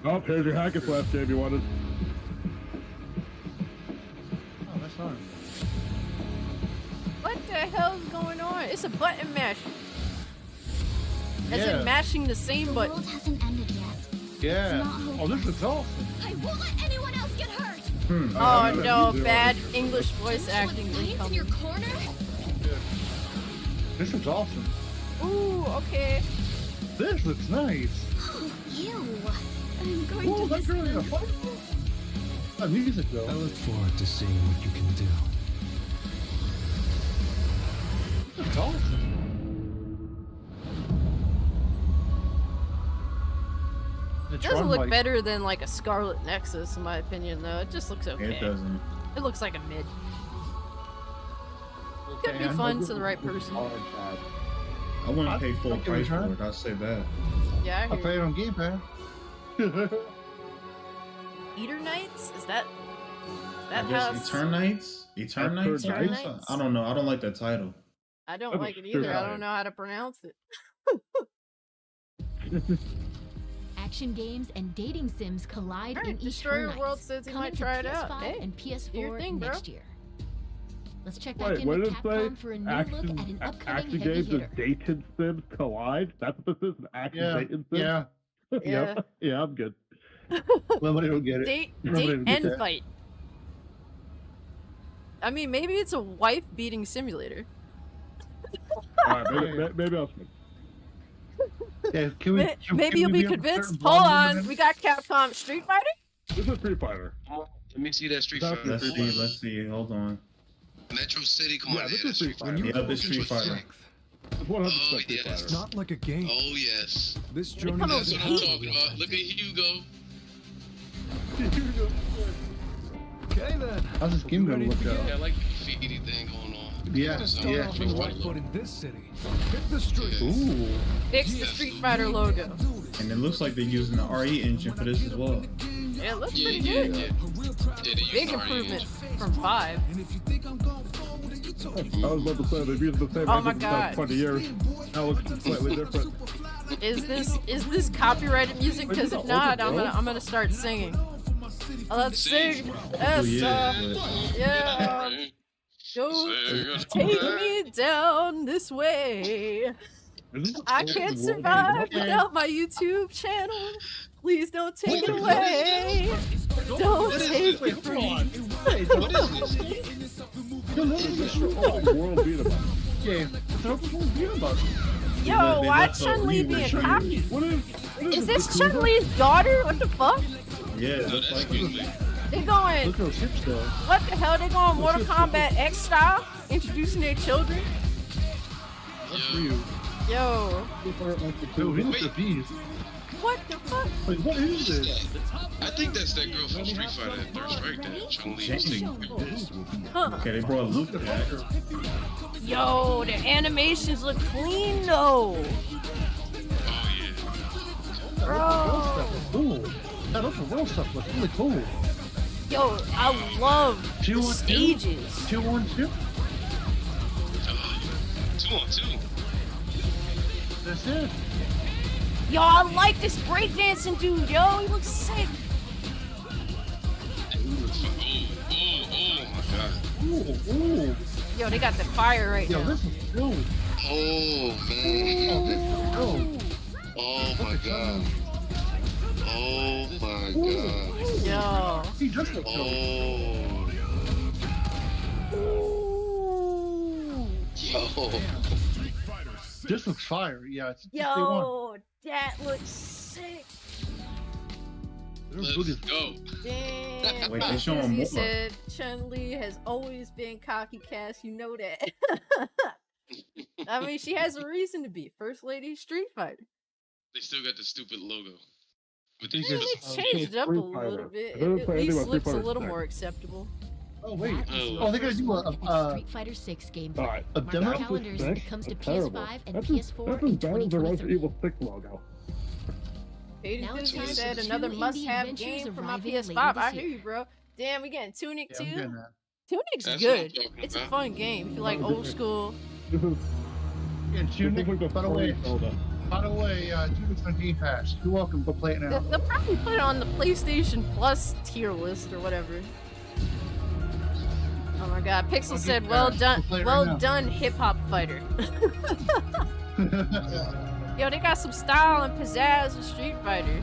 Oh, here's your hack and slash game you wanted. Oh, that's fine. What the hell's going on? It's a button mash. As Yeah. in mashing the same The button. world hasn't ended yet. Yeah. Not Oh, this looks awesome. I won't let anyone else get hurt. Oh no, bad English voice acting Science in your incoming. corner? This looks awesome. Ooh, okay. This looks nice. You. I'm going Oh, to that miss girl in a them. fight. That music though. I look forward to seeing what you can do. This looks awesome. The It doesn't Tron look light. better than like a Scarlet Nexus in my opinion though. It just looks okay. It doesn't. It looks like a mid. Could be Okay, fun to the right person. I wouldn't I- pay full I give it a price try. for it. I'll say that. Yeah, I I hear play it on Game Pass. Eater Knights? Is that I that guess has Eternites? Eternites? I guess? Eternites? I don't know. I don't like that title. I don't That's like it a either. I shit don't know how to pronounce it. Action games and dating sims collide Alright, in Destroyer Eternites. World says he Coming might to try it out. PS5 Hey, and do your PS4 thing, bro. next year. Let's check back Wait, in what with did it say? Capcom for a new look at an upcoming Action heavy games hitter. and dating sims collide? That's what this is? An action Yeah. dating sim? Yeah. Yeah. Yeah, I'm good. Nobody will get it. Date Nobody will get and that. fight. I mean, maybe it's a wife beating simulator. Alright, maybe I'll switch. Yeah, can we, Maybe you'll be convinced. Hold on, we got Capcom Street Fighter. This is Street Fighter. Let me see that Street That's Fighter. Let's see. Let's see. Hold on. Metro City, come Yeah, on, this yeah, is that's Street Street Fighter. Fighter. Yep, it's Street Fighter. It's 100% Oh, Street yes. Fighter. Not like a game. Oh yes, This They journey come is up that's with what I'm heat. talking about. Look at Hugo. Okay then. How's this game gonna look Yeah, I out? like the graffiti thing going on. Yeah, Gotta start yeah. off on the right foot in this city. Hit the streets. Ooh. Fix the Street Fighter logo. And it looks like they're using the RE engine for this as well. Yeah, it looks Yeah, pretty yeah, good. yeah. Yeah, they use Big the improvement engine. from 5. I was about to say they've used the same Oh my engine for the God. past 20 years. Now it looks slightly different. Is this copyrighted music? Because if not, I'm gonna start singing. Let's sing. Yes, yeah, yeah. Go take me down this way. I can't survive without my YouTube channel. Please don't take it away. Don't take it from me. What is this? World beat 'em up. Yeah. Yo, why Chun-Li being cocky? What Is this Chun-Li's daughter? What the fuck? Yeah, No, looks that's like Quickly. it. They going, Look at those hips though. what the hell? They going Mortal Kombat X style? Introducing their children? Yo, Dude, he looks a beast. what the fuck? Wait, what is this? I think that's that girl from Street Fighter that Third Strike that Chun-Li was taking pictures. Huh. Okay, they brought Luke back. Yo, the animations look clean though. Oh yeah. Bro. Ooh. That open world stuff looks really cool. Yo, I love the 2-on-2? stages. 2-on-2? 2-on-2. That's it. Yo, I like this breakdancing dude, yo. He looks sick. Oh my god. Ooh. Yo, they got the fire right Yo, now. this is cool. Oh man. Oh, Oh my god. Oh my god. Yo. he just looks cool. Yo. This looks fire. Yeah, it's Yo, that looks sick. Let's go. Damn. Wait, they showing He more. said Chun-Li has always been cocky cast. You know that. I mean, she has a reason to be. First Lady Street Fighter. They still got the stupid logo. But Yeah, they changed it up a little bit. It at least looks a little more acceptable. Oh wait. Oh. They're gonna do a Street Fighter 6 gameplay. Alright. a Mark demo. your calendars when it comes to PS5 and That's PS4 as in bad as the Resident 2023. Evil 6 logo. Hayden Now it's Disney time said for another two indie must-have adventures game for my arriving PS5. later I this hear year. you, bro. Damn, we getting Tunic Yeah, too. I'm getting that. Tunic's That's good. what I'm talking It's a about. fun game. If you like old school. This is And Tunic, like the by the way, Zelda. Tunic's on Game Pass. You're welcome. Go play it now. They'll probably put it on the PlayStation Plus tier list or whatever. Oh my god, Pixel said, well done, well done, hip hop fighter. Yo, they got some style and pizzazz in Street Fighter.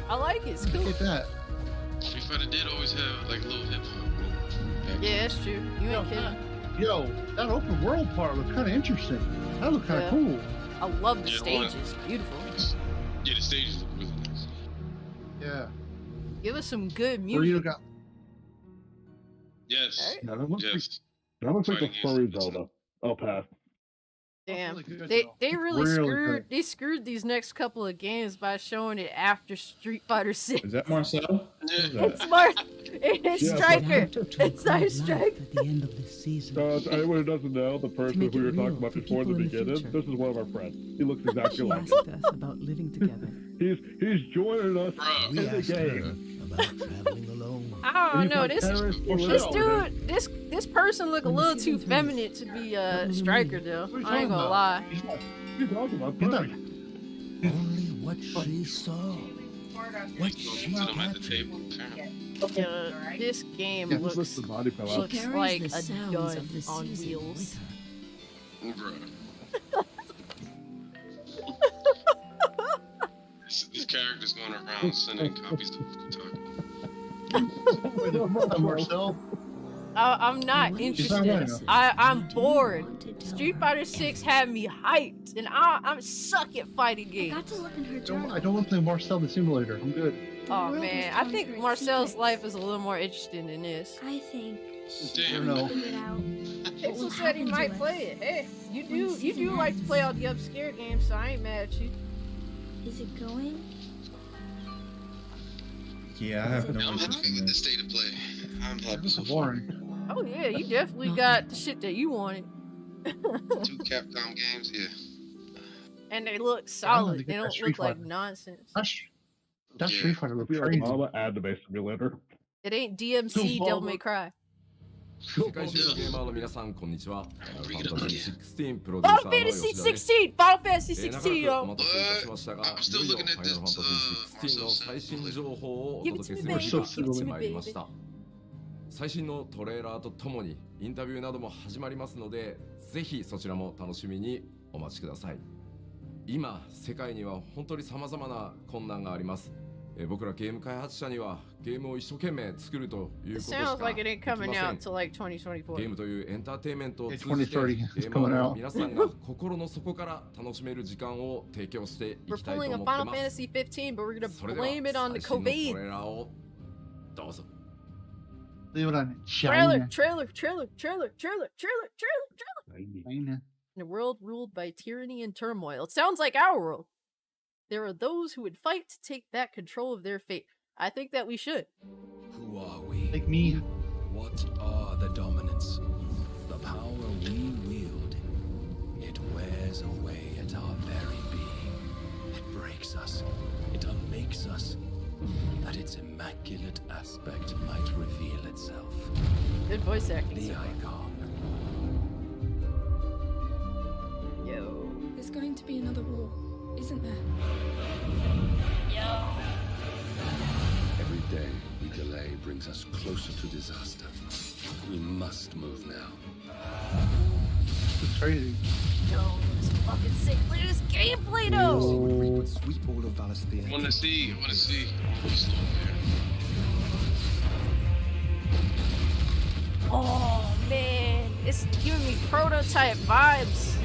I like it, it's cool. Look at that. Street Fighter did always have like little hip hop. Yeah, that's true. You ain't kidding. Yo, that open world part looks kind of interesting. That looks kind of Yeah. cool. I love the Yeah, stages. Beautiful. Yeah, the stages look really nice. Yeah. Give us some good Burrito music. got. Yes. Yeah, that looks like, Yes. that looks like the Fighting furry games. Zelda. I'll pass. Damn. really good, They though. really Really screwed good. they screwed these next couple of games by showing it after Street Fighter 6. Is that Marcel? Yeah. It's Smart. It's Yeah, Striker. It's our Striker. At the end of this season. So, anyone who doesn't know, the person make who we it were talking real about for before the people in the beginning, future. this is one of our friends. He looks exactly She like asked it. us about living together. He's joining us Bruh. in the asked her game. about traveling alone. I don't He's know. like This Paris or this Michelle. dude, this person look a When the little too season feminine to be Striker though. What are you I ain't talking gonna about? lie. He's not. He's talking about He's not. furry. Only what she saw. What she Put them at the captured. table. Apparently. This game Yeah, This looks looks the body fell out. looks carries like the a sounds gun of the on season wheels. Bruh. This character's going around sending copies of Kotaku. Marcel. I'm not She's interested. not right I'm bored. Street Fighter 6 had me hyped, and I'm suck at fighting games. Got to look in her I journal. don't want to play Marcel the Simulator. I'm good. Oh man, I think Marcel's life is a little more interesting than this. I think Damn. No. figured it out. Pixel said he might play it. Hey, you do like to play all the obscure games, so I ain't mad at you. Is it going? Yeah, I have no I'm interest happy in with the this. state of play. I'm happy This so is far. boring. Oh yeah, you definitely got the shit that you wanted. 2 Capcom games, yeah. And they look I solid. think They that's don't Street look like Fighter. nonsense. That Yeah. Street Fighter looks Feel like crazy. Mama anime simulator. It ain't DMC Devil May Cry. 世界中のゲーマーの皆さんこんにちは。ファンタジー16プロデュー Final サーの Fantasy 吉田です。 16! Final Fantasy 長ら 16, くお yo! 待たせいたしましたが、いよいよファイナルファンタジー16の最新情報をお届けする日がやってまいりました。最新のトレーラーとともにインタビューなども始まりますので、ぜひそちらも楽しみにお待ちください。今、世界には本当に様々な困難があります。僕らゲーム開発者にはゲームを一生懸命作るという It ことしか sounds like it で ain't きま coming せん out。till like 2024. ゲームというエンターテインメントを通じて 2030ゲーマーの皆さんが心の底から楽しめる時間を提供してい We're きたいと pulling a 思って Final ます。 Fantasy 15, but we're gonna それでは blame it on the 最新のト COVID. レーラーをどうぞ。 Leave it on Trailer, China. trailer, trailer, trailer, trailer, trailer, trailer. China. In a world ruled by tyranny and turmoil. It sounds like our world. There are those who would fight to take back control of their fate. I think that we should. Who are we? Like me. What are the dominants? The power we wield. It wears away at our very being. It breaks us. It unmakes us. its immaculate aspect might reveal itself. Good voice acting. The icon. Yo. There's going to be another war, isn't there? Yo. Every day we delay brings us closer to disaster. We must move now. It's crazy. Yo, it's fucking sick. Look at this gameplay though. Sweep all of Valisthea. I want to see. Oh man, it's giving me prototype vibes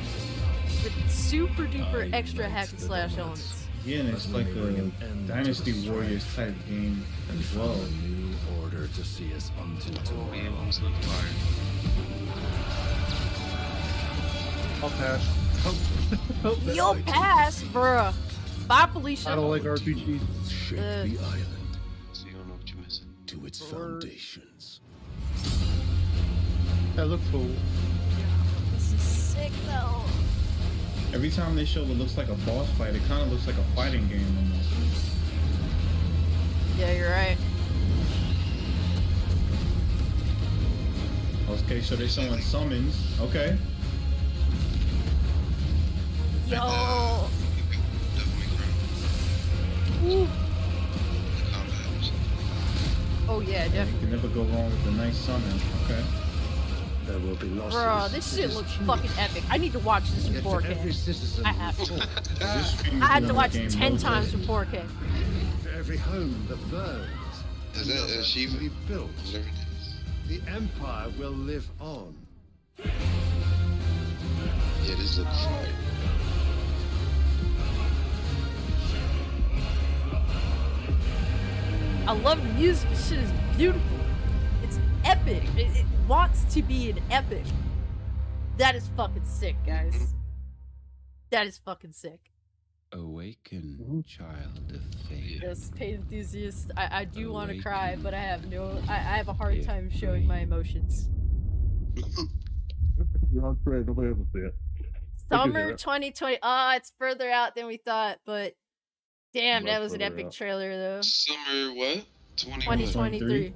with super duper extra hack and slash elements. Yeah, and it's like a Dynasty Warriors type game as well. A new order to see us until tomorrow. I'll pass. You'll pass, bruh. Bye, Felicia. I don't like RPGs. Shape the island So you don't know what you're missing. to its foundations. That looks cool. This is sick though. Every time they show what looks like a boss fight, it kind of looks like a fighting game almost. Yeah, you're right. Okay, so they're showing summons. Okay. Yo. Ooh. Oh yeah, You definitely. can never go wrong with a nice summon. Okay. There will be losses. Bro, this shit looks fucking epic. I need to watch this in 4K. I have to. I had to watch it 10 times in 4K. For every home that burns, Is that another Shiva? will be built. Whatever it is. The Empire will live on. Yeah, this looks fire. I love the music. This shit is beautiful. It's epic. It wants to be an epic. That is fucking sick, guys. That is fucking sick. Awaken, child of fate. Yes, pain enthusiast. I do want to cry, but I have I have a hard time showing my emotions. That's great. Nobody has to see it. Summer 2020. It's further out than we thought, but damn, that Much was an further epic out. trailer though. Summer what? 2023.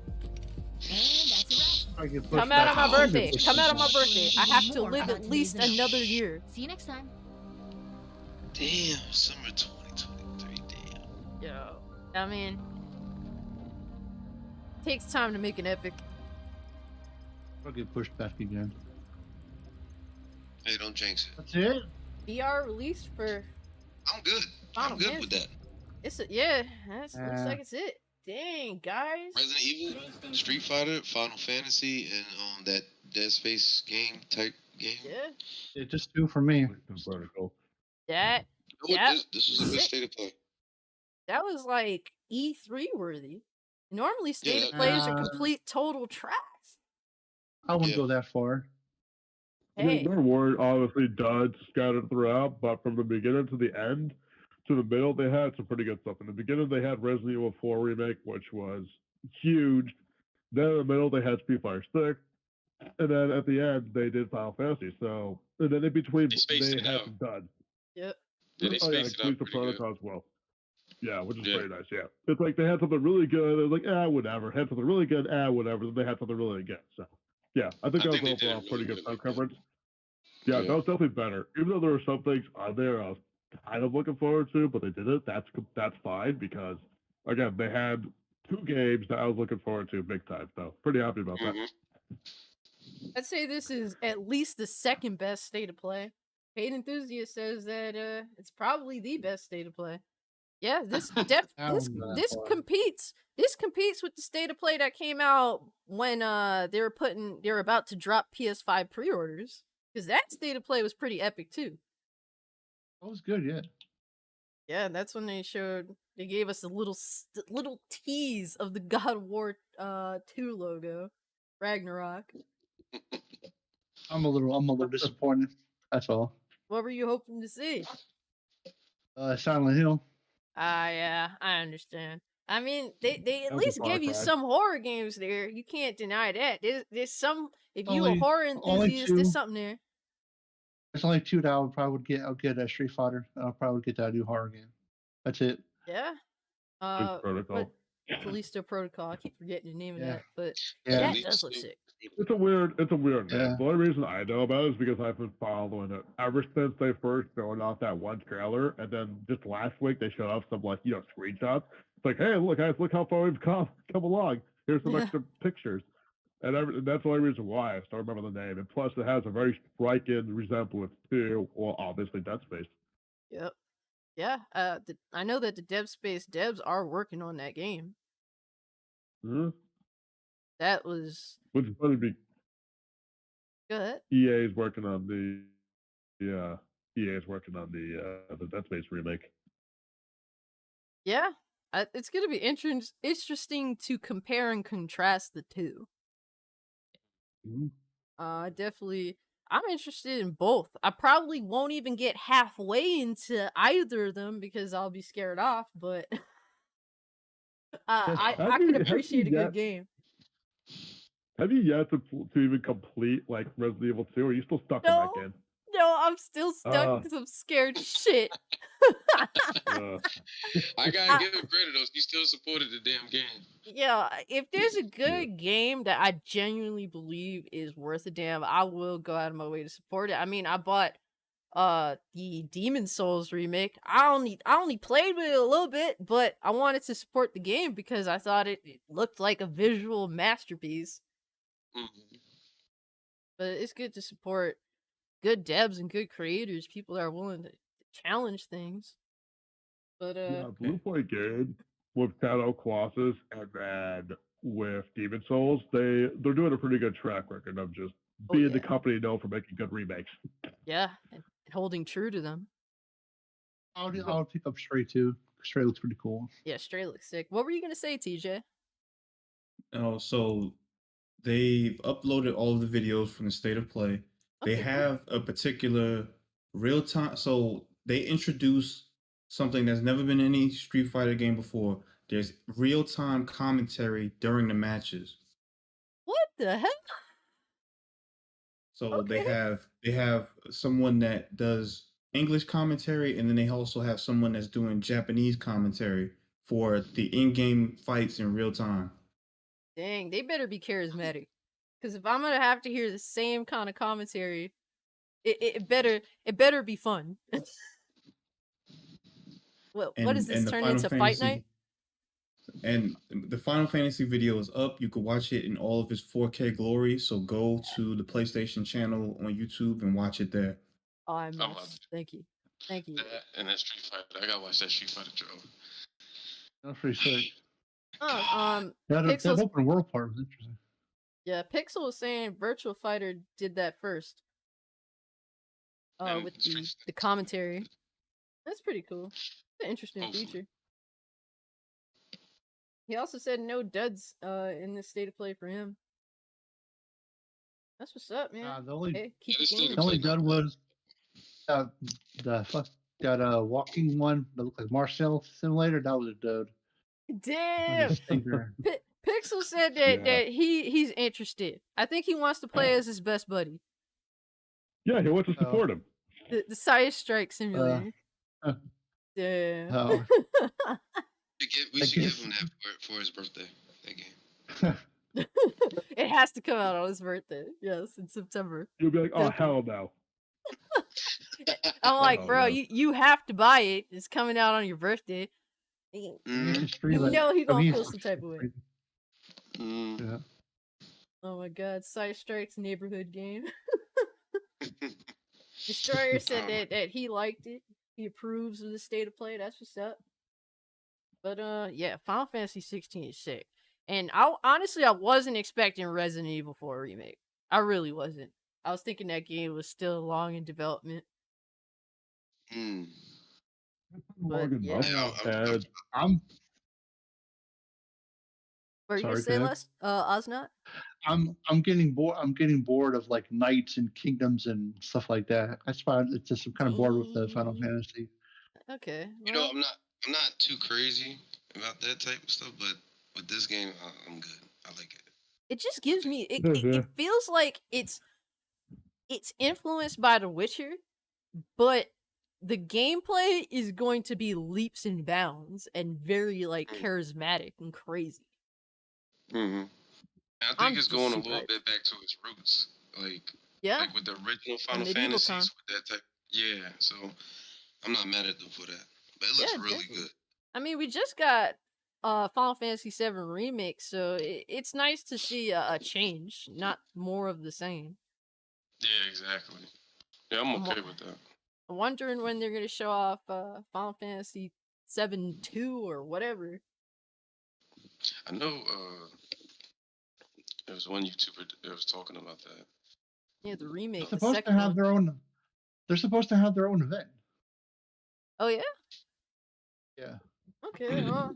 I get pushed Come out back. on my birthday. Come out on my birthday. I have to live at least another year. See you next time. Damn, summer 2023. Damn. Yo, I mean, takes time to make an epic. I'll get pushed back again. Hey, don't jinx it. That's it? VR released for. I'm good. Final I'm good Fantasy. with that. It's looks like it's it. Dang, guys. Resident Evil, Street Fighter, Final Fantasy, and that Dead Space game type game. Yeah. It's just two for me. Vertical. That. You know what? That, This was a good state of play. that was like E3 worthy. Normally, state of Yeah. plays are complete total tracks. I wouldn't go that far. Hey. Their word obviously duds scattered throughout, but from the beginning to the end, to the middle, they had some pretty good stuff. In the beginning, they had Resident Evil 4 Remake, which was huge. Then in the middle, they had Street Fighter 6. And then at the end, they did Final Fantasy. So, and then in between, spaced they it had out. some duds. Yep. Yeah, they Oh, yeah, spaced it out includes the pretty good. protocol as well. Yeah, which is Yeah. very nice. Yeah, it's like they had something really good. It was like, whatever. Had something really good, whatever. Then they had something really good. So, yeah, I think that was they did overall it pretty really good good. time coverage. Yeah, Yeah. that was definitely better. Even though there were some things on there I was kind of looking forward to, but they did it. That's fine because again, they had two games that I was looking forward to big time. So, pretty happy about that. I'd say this is at least the second best state of play. Paid Enthusiast says that it's probably the best state of play. Yeah, this this competes. This competes with the state of play that came out when they were about to drop PS5 pre-orders. Because that state of play was pretty epic too. That was good, yeah. Yeah, that's when they gave us a little tease of the God of War 2 logo, Ragnarok. I'm a little disappointed. That's all. What were you hoping to see? Silent Hill. Yeah, I understand. I mean, they at That was a least far gave you cry. some horror games there. You can't deny that. There's some. If you a Only- horror only enthusiast, there's two. something there. There's only two that I would probably get. I'll get a Street Fighter. I'll probably get that new horror game. That's it. Yeah. Protocol. But Callisto Protocol. I keep forgetting the name of that, but Yeah. that does look sick. It's a weird name. Yeah. The only reason I know about it is because I've been following it ever since they first showed off that one trailer, and then just last week they showed off some screenshots. It's like, hey, look guys, look how far we've come along. Here's some extra pictures, and that's the only reason why I still remember the name. And plus, it has a very striking resemblance to, well, obviously Dead Space. Yep. Yeah. I know that the Dead Space devs are working on that game. Mm-hmm. That was. Which is going to be. Go ahead. EA is working on the Dead Space remake. Yeah, it's gonna be interesting to compare and contrast the two. Mm-hmm. I'm interested in both. I probably won't even get halfway into either of them because I'll be scared off. But I can appreciate a good game. Have you yet to even complete Resident Evil 2? Or are you still stuck in that game? No, I'm still stuck because I'm scared shit. I gotta give him credit though. He still supported the damn game. Yeah, if there's a good game that I genuinely believe is worth a damn, I will go out of my way to support it. I mean, I bought the Demon Souls remake. I only played with it a little bit, but I wanted to support the game because I thought it looked like a visual masterpiece. Mm-hmm. But it's good to support good devs and good creators, people that are willing to challenge things. But Blue Point Game with Shadow Colossus and then with Demon Souls, they're doing a pretty good track record of just being the company known for making good remakes. Yeah, and holding true to them. I'll pick up Stray too. Stray looks pretty cool. Yeah, Stray looks sick. What were you gonna say, TJ? Oh, so they've uploaded all of the videos from the State of Play. They have a particular real time. So they introduce something that's never been in any Street Fighter game before. There's real time commentary during the matches. What the hell? So they have someone that does English commentary, and then they also have someone that's doing Japanese commentary for the in-game fights in real time. Dang, they better be charismatic. Because if I'm gonna have to hear the same kind of commentary, it better be fun. What does this turn into? Fight Night? And the Final Fantasy video is up. You can watch it in all of its 4K glory. So go to the PlayStation channel on YouTube and watch it there. Oh, I must. Thank you. And that Street Fighter, I gotta watch that Street Fighter trailer. That's pretty sick. Pixel's that open world part was interesting. Yeah, Pixel was saying Virtual Fighter did that first. With the commentary. That's pretty cool. It's an interesting feature. He also said no duds in this State of Play for him. That's what's up, man. The only keep only dud was that walking one that looked like Marcel Simulator. That was a dud. Damn. Pixel said that he's interested. I think he wants to play as his best buddy. Yeah, he wants to support him. The Sire Strike Simulator. Yeah. We should give him that for his birthday. That game. It has to come out on his birthday. Yes, in September. You'll be like, oh, hell no. I'm like, bro, you have to buy it. It's coming out on your birthday. You know he's gonna feel some type of way. Yeah. Oh my god, Sire Strike's neighborhood game. Destroyer said that he liked it. He approves of the State of Play. That's what's up. But yeah, Final Fantasy 16 is sick. And I wasn't expecting Resident Evil 4 remake. I really wasn't. I was thinking that game was still long in development. But yeah, what are you gonna say, Les? Ozzknot? I'm getting bored. I'm getting bored of like knights and kingdoms and stuff like that. I find it's just I'm kind of bored with the Final Fantasy. Okay. You know, I'm not too crazy about that type of stuff, but with this game, I'm good. I like it. It just gives me it feels like it's influenced by The Witcher, but the gameplay is going to be leaps and bounds and very like charismatic and crazy. Mm-hmm. I think it's going a little bit back to its roots, like with the original Final Fantasies with that type. Yeah, so I'm not mad at them for that, but it looks really good. I mean, we just got Final Fantasy VII Remake, so it's nice to see a change, not more of the same. Yeah, exactly. Yeah, I'm okay with that. I'm wondering when they're gonna show off Final Fantasy VII 2 or whatever. I know there was one YouTuber that was talking about that. Yeah, the remake. They're supposed to have their own. They're supposed to have their own event. Oh yeah. Yeah. Okay. Well,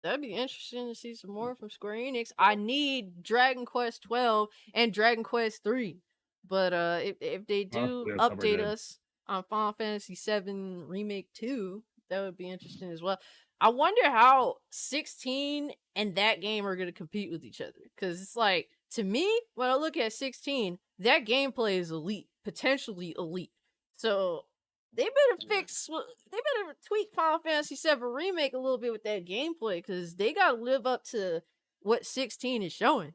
that'd be interesting to see some more from Square Enix. I need Dragon Quest 12 and Dragon Quest 3, but if they do update us on Final Fantasy VII Remake 2, that would be interesting as well. I wonder how 16 and that game are going to compete with each other. Because it's like, to me, when I look at 16, that gameplay is elite. Potentially elite. So, they better tweak Final Fantasy VII Remake a little bit with that gameplay. Because they got to live up to what 16 is showing.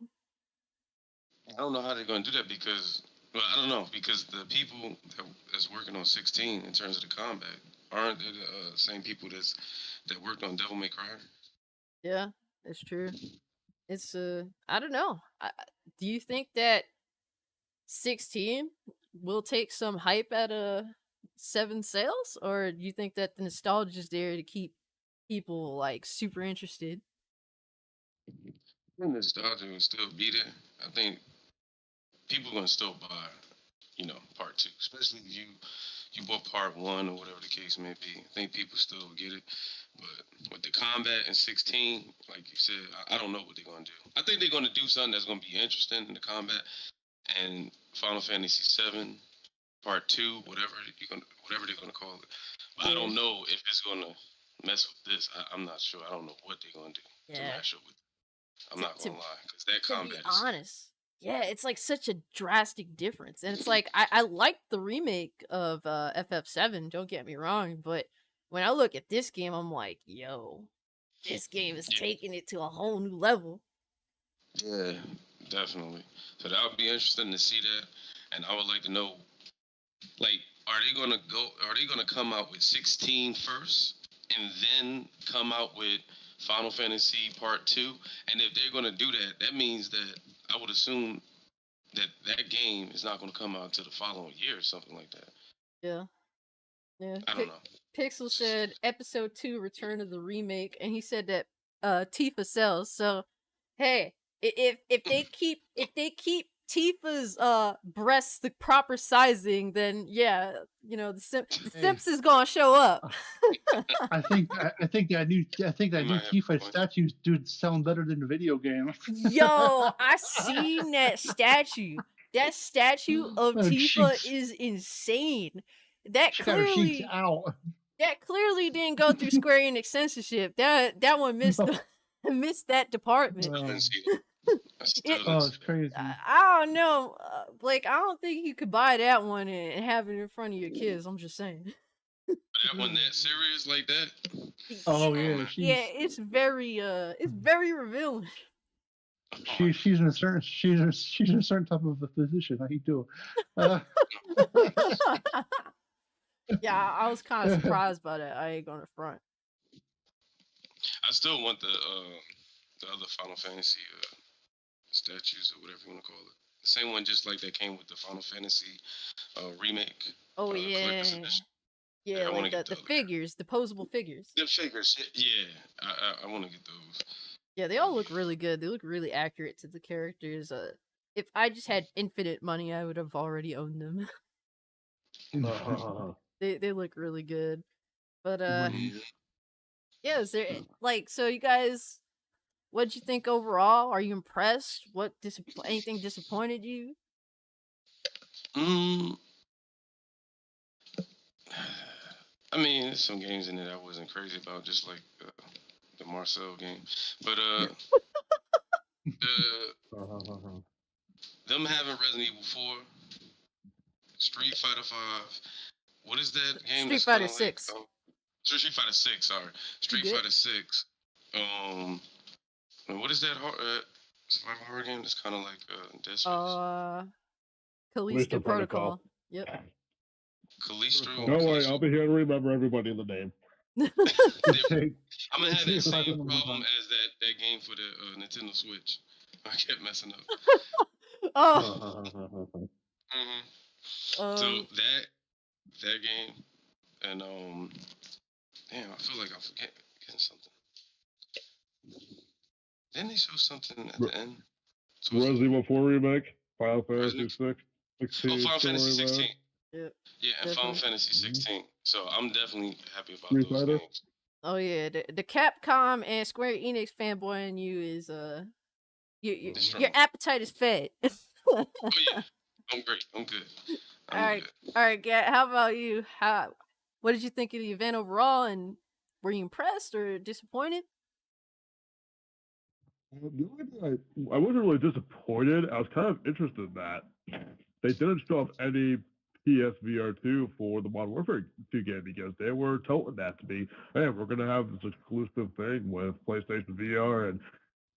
I don't know how they're going to do that because... Well, I don't know. Because the people that's working on 16 in terms of the combat aren't they the same people that worked on Devil May Cry? Yeah, that's true. It's I don't know. Do you think that 16 will take some hype out of 7 sales, or do you think that the nostalgia is there to keep people like super interested? The nostalgia will still be there. I think people are gonna still buy, part 2, especially if you bought part 1 or whatever the case may be. I think people still get it. But with the combat in 16, like you said, I don't know what they're going to do. I think they're going to do something that's going to be interesting in the combat. And Final Fantasy VII Part 2, whatever they're going to call it. But I don't know if it's going to mess with this. I'm not sure. I don't know what they're going to do to match up with it. I'm not going to lie. Because that combat is... honest. Yeah, it's like such a drastic difference. And it's like, I like the remake of FF7, don't get me wrong, but when I look at this game, I'm like, yo, this game is taking it to a whole new level. Yeah, definitely. So that would be interesting to see that. And I would like to know, like, are they gonna come out with 16 first and then come out with Final Fantasy Part 2? And if they're gonna do that, that means that I would assume that game is not gonna come out until the following year or something like that. Yeah. Yeah. I don't know. Pixel said Episode 2 Return of the Remake, and he said that Tifa sells. So hey, if they keep Tifa's breasts the proper sizing, then yeah, the Simps is gonna show up. I think that new Tifa statue dude selling better than the video game. Yo, I seen that statue. That statue of Tifa is insane. That clearly didn't go through Square Enix censorship. That one missed missed that department. It's crazy. I don't know, Blake. I don't think you could buy that one and have it in front of your kids. I'm just saying. That one that serious like that? Oh yeah, yeah. It's very revealing. She's in a certain type of a position. How you doing? Yeah, I was kind of surprised by that. I ain't gonna front. I still want the other Final Fantasy statues or whatever you want to call it. The same one, just like that came with the Final Fantasy remake. Oh yeah, yeah, like the figures, the posable figures. The figures, yeah. I want to get those. Yeah, they all look really good. They look really accurate to the characters. If I just had infinite money, I would have already owned them. They look really good. But yeah, is there so you guys, what'd you think overall? Are you impressed? Anything disappointed you? I mean, there's some games in it I wasn't crazy about, just like the Marcel game. But them having Resident Evil 4, Street Fighter 5, What is that game? Street Fighter 6. Street Fighter 6. Sorry, Street Fighter 6. What is that survival horror game? That's kind of like Dead Space. Callisto Protocol. Yep. Callisto. Don't worry, I'll be here to remember everybody in the name. I'm gonna have that same problem as that game for the Nintendo Switch. I kept messing up. So that game, and damn, I feel like I'm forgetting something. Didn't they show something at the end? Resident Evil 4 remake, Final Fantasy 16. Final Fantasy 16. Yep. Yeah, and Final Fantasy 16. So I'm definitely happy about Street those Fighter? games. Oh yeah, the Capcom and Square Enix fanboy in you is your appetite is fed. Oh yeah, I'm great. I'm good. All right, Gat. How about you? What did you think of the event overall, and were you impressed or disappointed? The only thing I wasn't really disappointed. I was kind of interested in that they didn't show off any PSVR 2 for the Modern Warfare 2 game because they were told that to be, hey, we're going to have this exclusive thing with PlayStation VR and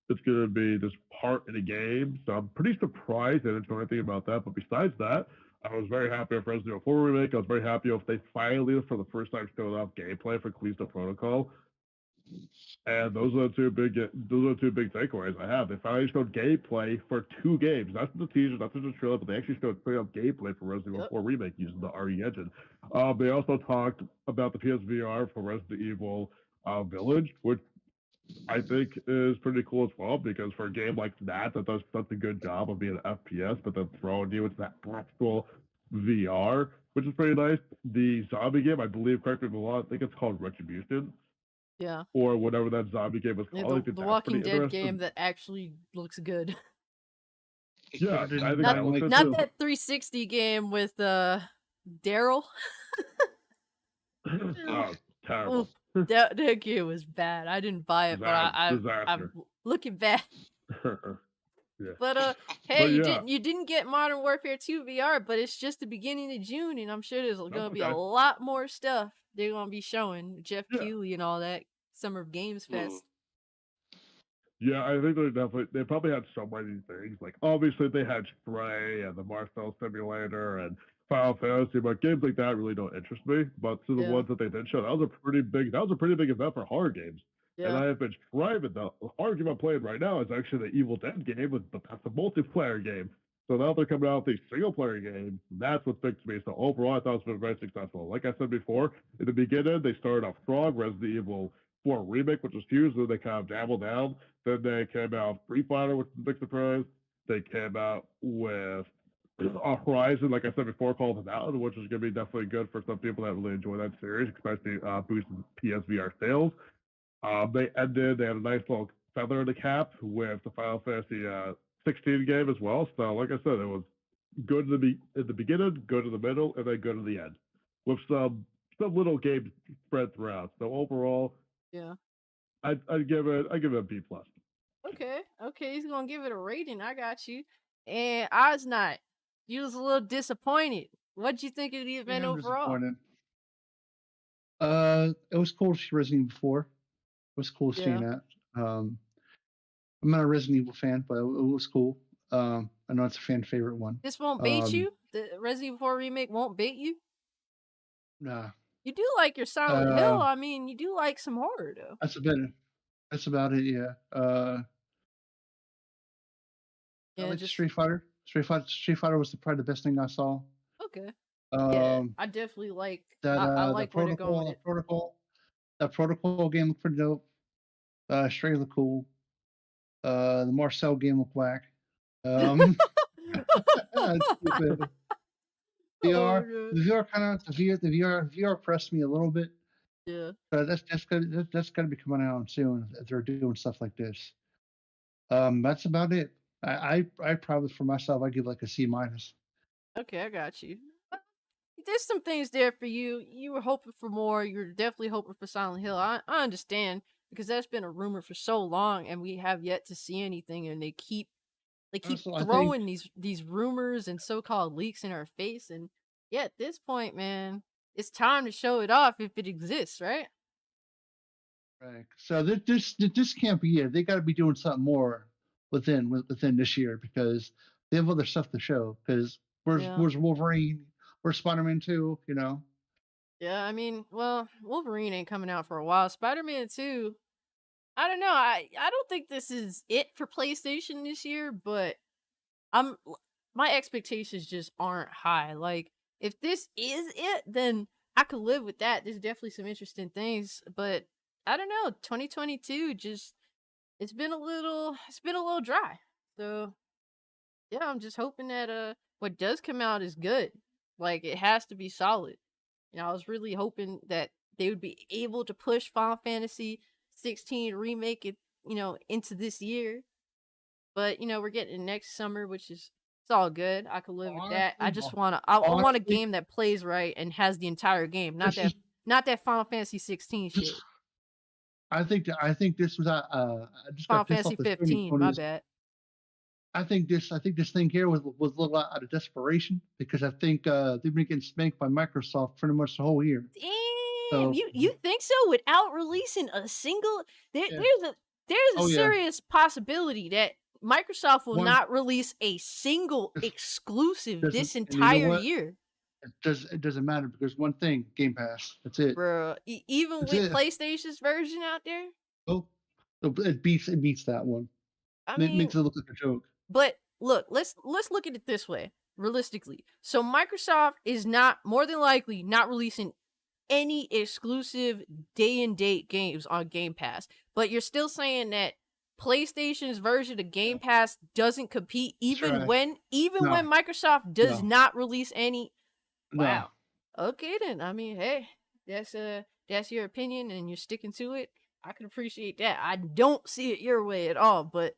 it's going to be this part in the game. So I'm pretty surprised they didn't show anything about that. But besides that, I was very happy with Resident Evil 4 remake. I was very happy if they finally, for the first time, showed off gameplay for Callisto Protocol. And those are the two big takeaways I have. They finally showed gameplay for 2 games, not just the teaser, not just the trailer, but they actually showed straight up gameplay for Resident Evil 4 remake using the RE engine. They also talked about the PSVR for Resident Evil Village, which I think is pretty cool as well, because for a game like that does such a good job of being an FPS, but then throwing you into that actual VR, which is pretty nice. The zombie game, I believe, correct me if I'm wrong, I think it's called Retribution. Yeah. Or whatever that zombie game was called. The Walking Dead game that actually looks good. Yeah, I think not that 360 game with Daryl. Oh, terrible. That game was bad. I didn't buy it, but I'm looking back. Yeah. But hey, you didn't get Modern Warfare 2 VR, but it's just the beginning of June, and I'm sure there's gonna be a lot more stuff they're gonna be showing. Jeff Keighley and all that Summer Games Fest. Yeah, I think they probably had so many things. Like obviously they had Stray and the Marcel Simulator and Final Fantasy, but games like that really don't interest me. But to the ones that they did show, that was a pretty big event for horror games. Yeah. And I have been striving. The horror game I'm playing right now is actually the Evil Dead game, but that's a multiplayer game. So now they're coming out with these single player games. That's what's big to me. So overall, I thought it's been very successful. Like I said before, in the beginning, they started off strong. Resident Evil 4 remake, which was huge. Then they kind of dabbled down. Then they came out Street Fighter, which was a big surprise. They came out with Horizon, like I said before, Call of the Mountain, which is going to be definitely good for some people that really enjoy that series, especially boosting PSVR sales. They had a nice little feather in the cap with the Final Fantasy 16 game as well. So, like I said, it was good at the beginning, good in the middle, and then good at the end, with some little games spread throughout. So overall, yeah, I'd give it a B+. Okay, he's gonna give it a rating. I got you. And Ozzknot, you was a little disappointed. What'd you think of the event overall? It was cool to see Resident Evil 4. It was cool seeing that. I'm not a Resident Evil fan, but it was cool. I know it's a fan favorite one. This won't bait you? The Resident Evil 4 remake won't bait you? Nah. You do like your Silent Hill. I mean, you do like some horror, though. That's about it, yeah. I like Street Fighter. Street Fighter was probably the best thing I saw. Okay. Yeah, I definitely like that. I like where they're going with it. That Protocol game looked pretty dope. Stray looked cool. The Marcel game looked whack. VR, the VR pressed me a little bit. Yeah. But that's gotta be coming out soon if they're doing stuff like this. That's about it. I probably for myself I give like a C-. Okay, I got you. There's some things there for you. You were hoping for more. You're definitely hoping for Silent Hill. I understand, because that's been a rumor for so long, and we have yet to see anything. And they keep throwing these rumors and so-called leaks in our face. And yeah, at this point, man, it's time to show it off if it exists, right? Right. So this can't be it. They got to be doing something more within this year because they have other stuff to show. Because where's Wolverine? Where's Spider-Man 2? You know. Yeah, I mean, well, Wolverine ain't coming out for a while. Spider-Man 2, I don't know. I don't think this is it for PlayStation this year, but my expectations just aren't high. Like, if this is it, then I could live with that. There's definitely some interesting things, but I don't know. 2022 just it's been a little dry. So yeah, I'm just hoping that what does come out is good. Like, it has to be solid. I was really hoping that they would be able to push Final Fantasy 16 remake it, into this year. But we're getting it next summer, which is it's all good. I could live with that. I just want a game that plays right and has the entire game, not that Final Fantasy 16 shit. I think this was Final Fantasy 15. My bad. I think this thing here was a little out of desperation because I think they've been getting spanked by Microsoft pretty much the whole year. Damn, you think so? Without releasing a single, there's a serious possibility that Microsoft will not release a single exclusive this entire year. It doesn't matter because one thing, Game Pass. That's it, bro. Even with PlayStation's version out there. Oh, it beats that one. It makes it look like a joke. But look, let's look at it this way, realistically. So Microsoft is more than likely not releasing any exclusive day and date games on Game Pass. But you're still saying that PlayStation's version of Game Pass doesn't compete even when Microsoft does not release any. Wow. Okay then. I mean, hey, that's your opinion and you're sticking to it. I can appreciate that. I don't see it your way at all, but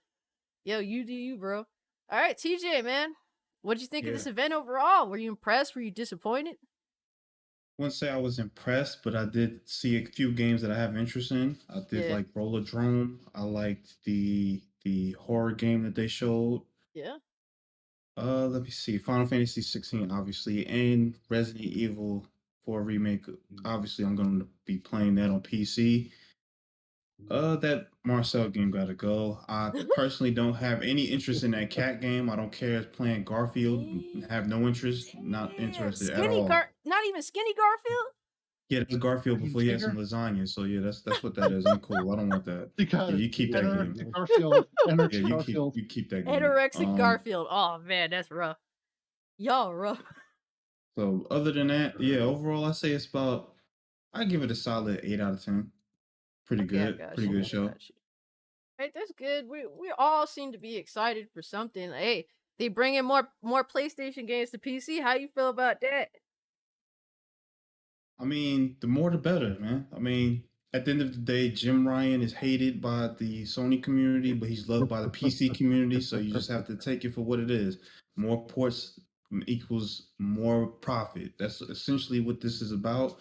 yo, you do you, bro. All right, TJ, man. What did you think of this event overall? Were you impressed? Were you disappointed? I wouldn't say I was impressed, but I did see a few games that I have interest in. I did like Rollerdrome. I liked the horror game that they showed. Yeah. Let me see. Final Fantasy 16, obviously, and Resident Evil 4 remake. Obviously, I'm going to be playing that on PC. That Marcel game gotta go. I personally don't have any interest in that cat game. I don't care if playing Garfield. Have no interest. Not interested at all. Not even skinny Garfield? Yeah, that's Garfield before he had some lasagna. So yeah, that's what that is. I'm cool. I don't want that. Yeah, you keep that game. Garfield. You keep that game. Anorexic Garfield. Oh man, that's rough. Y'all rough. So other than that, yeah, overall I say I give it a solid 8 out of 10. Pretty good. Pretty good show. Right, that's good. We all seem to be excited for something. Hey, they bring in more PlayStation games to PC. How you feel about that? I mean, the more the better, man. I mean, at the end of the day, Jim Ryan is hated by the Sony community, but he's loved by the PC community. So you just have to take it for what it is. More ports equals more profit. That's essentially what this is about.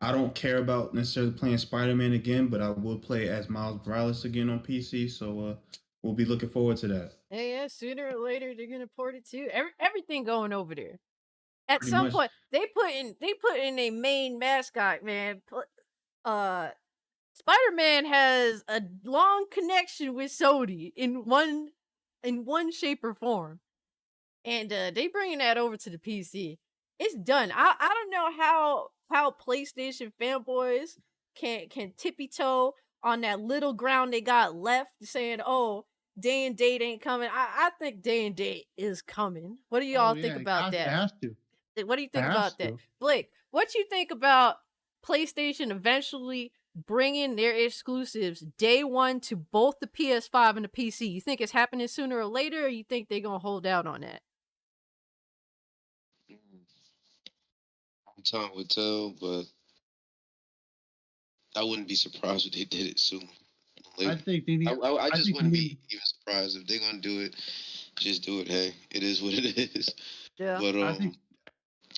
I don't care about necessarily playing Spider-Man again, but I will play as Miles Morales again on PC. So we'll be looking forward to that. Hey, yeah, sooner or later they're gonna port it too. Everything going over there. At some point, they put in a main mascot, man. Spider-Man has a long connection with Sony in one shape or form, and they bringing that over to the PC. It's done. I don't know how PlayStation fanboys can tippy toe on that little ground they got left, saying, "Oh, day and date ain't coming." I think day and date is coming. What do y'all think about that? It has to. What do you think about that, Blake? What you think about PlayStation eventually bringing their exclusives day one to both the PS5 and the PC? You think it's happening sooner or later, or you think they're gonna hold out on that? Time would tell, but I wouldn't be surprised if they did it soon. I think they need. I just wouldn't be even surprised if they're gonna do it. Just do it. Hey, it is what it is. Yeah. But I think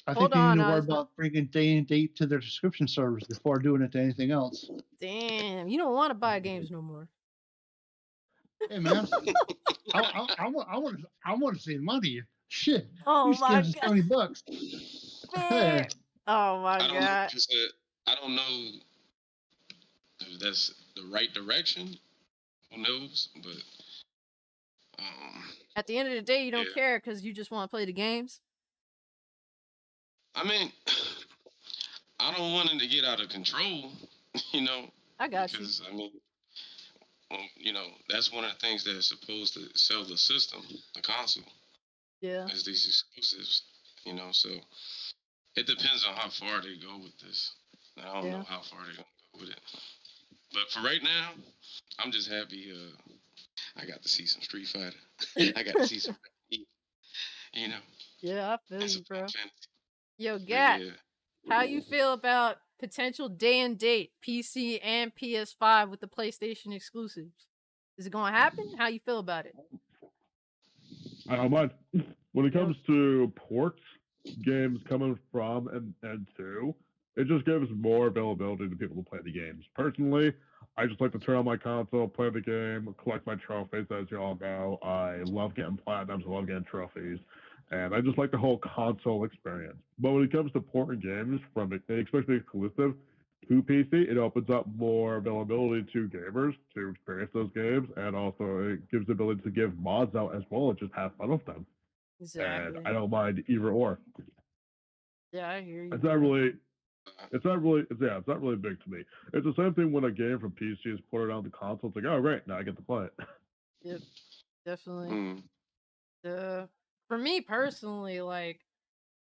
they need to worry about bringing day and date to their subscription service before doing it to anything else. Damn, you don't want to buy games no more. Hey man, I want to save money. Shit. Oh these my games God. are $20. Man, Oh my I don't know. god. I don't know if that's the right direction. Who knows? But At the end of the day, you don't yeah. care because you just want to play the games. I mean, I don't want it to get out of control, you know. I got you. Because I mean, well, you know, that's one of the things that's supposed to sell the system, the console. Yeah. Is these exclusives, you know. So it depends on how far they go with this. I don't know how far they're gonna go with it. But for right now, I'm just happy. I got to see some Street Fighter. I got to see some, you know. Yeah, I feel you, bro. Fantasy. Yo, Gat, how you feel about potential day and date PC and PS5 with the PlayStation exclusives? Is it gonna happen? How you feel about it? I don't mind. When it comes to ports, games coming from and to, it just gives more availability to people to play the games. Personally, I just like to turn on my console, play the game, collect my trophies. As you all know, I love getting platinums, I love getting trophies, and I just like the whole console experience. But when it comes to porting games from, especially exclusive to PC, it opens up more availability to gamers to experience those games, and also it gives the ability to give mods out as well and just have fun with them. Exactly. And I don't mind either or. Yeah, I hear you. It's not really big to me. It's the same thing when a game from PC is ported on the console. It's like, oh, great, now I get to play it. Yep, definitely. For me personally, like,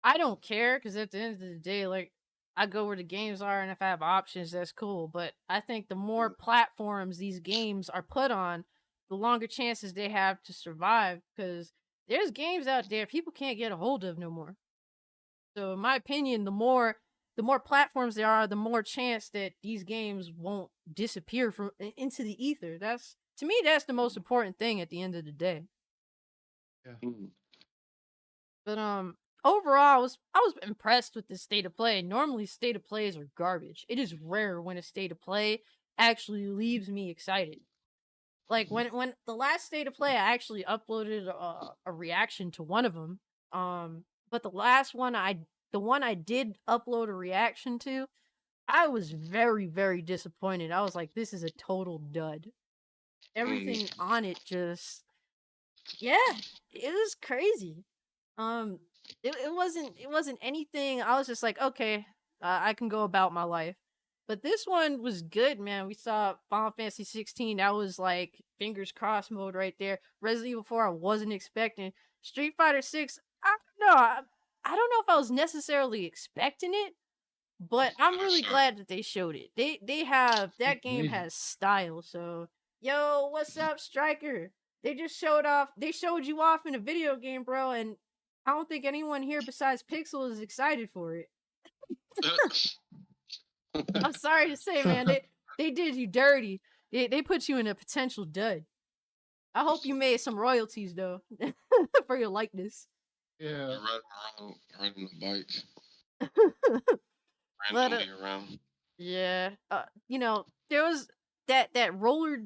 I don't care because at the end of the day, like, I go where the games are, and if I have options, that's cool. But I think the more platforms these games are put on, the longer chances they have to survive. Because there's games out there people can't get a hold of no more. So in my opinion, the more platforms there are, the more chance that these games won't disappear from into the ether. That's, to me, that's the most important thing at the end of the day. Yeah. But overall, I was impressed with the state of play. Normally, state of plays are garbage. It is rare when a state of play actually leaves me excited. Like when the last state of play, I actually uploaded a reaction to one of them. But the last one the one I did upload a reaction to, I was very, very disappointed. I was like, this is a total dud. Everything on it just, yeah, it was crazy. It wasn't anything. I was just like, okay, I can go about my life. But this one was good, man. We saw Final Fantasy 16. That was like fingers crossed mode right there. Resident Evil 4, I wasn't expecting. Street Fighter 6, I don't know. I don't know if I was necessarily expecting it, but I'm really glad that they showed it. They have, that game has style. So, yo, what's up, Striker? They just showed you off in a video game, bro, and I don't think anyone here besides Pixel is excited for it. I'm sorry to say, man, they did you dirty. They put you in a potential dud. I hope you made some royalties though for your likeness. Yeah. Riding a bike. Randomly around. Yeah. You know, there was that roller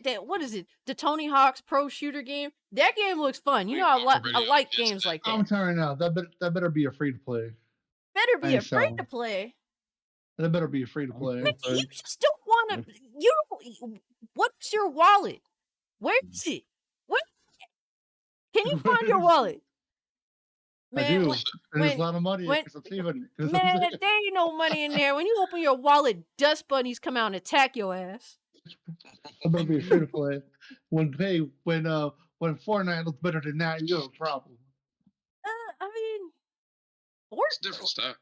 that what is it? The Tony Hawk's Pro Shooter game. That game looks fun. You know, I like games like that. I'm telling you now, that better be a free to play. Better be a free to play. That better be a free to play. Man, you just don't want to. You don't. What's your wallet? Where is it? What? Can you find your wallet? Man, I do. There's a lot of money. Man, there ain't no money in there. When you open your wallet, dust bunnies come out and attack your ass. That better be a free to play. When Fortnite looks better than that, you have a problem. I mean, it's different stuff.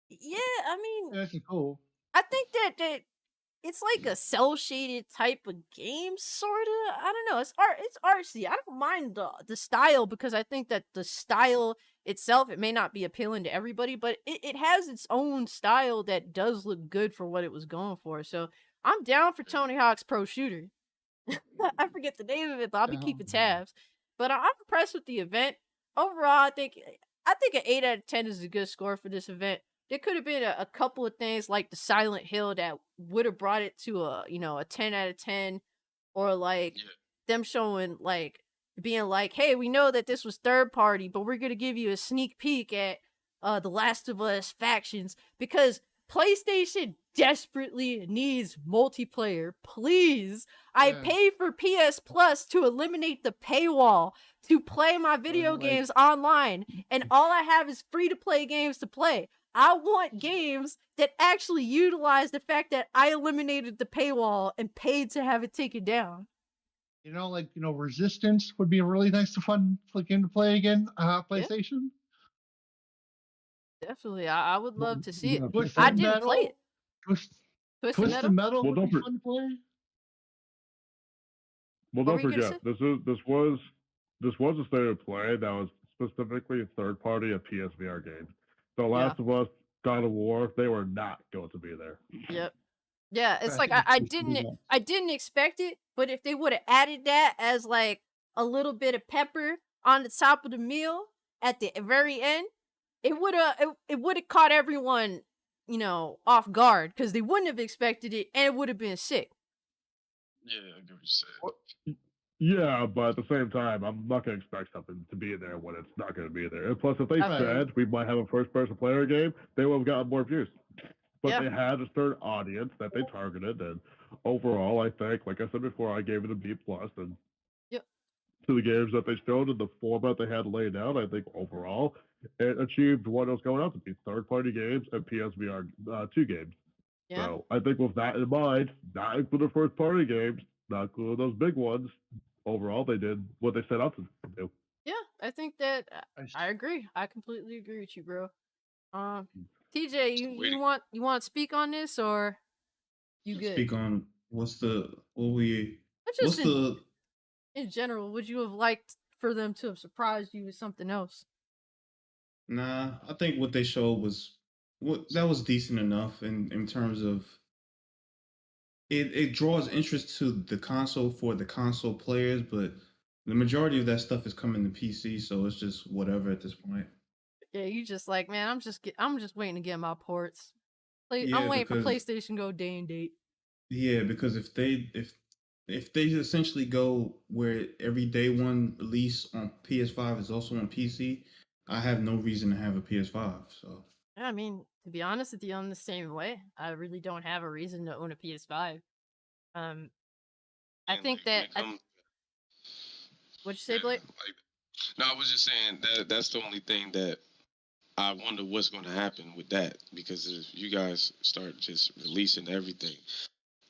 Yeah, I mean, that's cool. I think that it's like a cell shaded type of game, sorta. I don't know. It's artsy. I don't mind the style because I think that the style itself, it may not be appealing to everybody, but it has its own style that does look good for what it was going for. So I'm down for Tony Hawk's Pro Shooter. I forget the name of it, but I'll be keeping tabs. But I'm impressed with the event overall. I think an 8 out of 10 is a good score for this event. There could have been a couple of things like the Silent Hill that would have brought it to a 10 out of 10, or like them showing being like, hey, we know that this was third party, but we're gonna give you a sneak peek at The Last of Us factions, because PlayStation desperately needs multiplayer. Please, I pay for PS Plus to eliminate the paywall to play my video games online, and all I have is free-to-play games to play. I want games that actually utilize the fact that I eliminated the paywall and paid to have it taken down. Resistance would be a really nice to fun game to play again. PlayStation. Definitely, I would love to see it. Twisted I didn't Metal. play it. Twisted Metal Well, would be fun to play. Well, What don't were you gonna forget, this was a state of play that was specifically third party of PSVR games. The Last of Us, God of War, they were not going to be there. Yep. Yeah, it's like I didn't expect it, but if they would have added that as like a little bit of pepper on the top of the meal at the very end, it would have caught everyone, off guard, because they wouldn't have expected it, and it would have been sick. Yeah, I get what you said. Yeah, but at the same time, I'm not going to expect something to be there when it's not going to be there. And plus, if they said we might have a first-person player game, they would have gotten more views. But they had a certain audience that they targeted, and overall, I think, like I said before, I gave it a B+. And to the games that they showed and the format they had laid out, I think overall it achieved what it was going out to be: third-party games and PSVR 2 games. Yeah. So I think with that in mind, not including first-party games, not including those big ones, overall they did what they set out to do. Yeah, I think that I agree. I completely agree with you, bro. TJ, you want to speak on this, or you good? Speak on in general, would you have liked for them to have surprised you with something else? Nah, I think what they showed was decent enough in terms of it draws interest to the console for the console players, but the majority of that stuff is coming to PC, so it's just whatever at this point. Yeah, you just like, man, I'm just waiting to get my ports. I'm waiting for PlayStation to go day and date. Yeah, because if they essentially go where every day one release on PS5 is also on PC, I have no reason to have a PS5. So I mean, to be honest with you, I'm the same way. I really don't have a reason to own a PS5. I think that. What'd you say, Blake? No, I was just saying that's the only thing that I wonder what's going to happen with that, because if you guys start just releasing everything,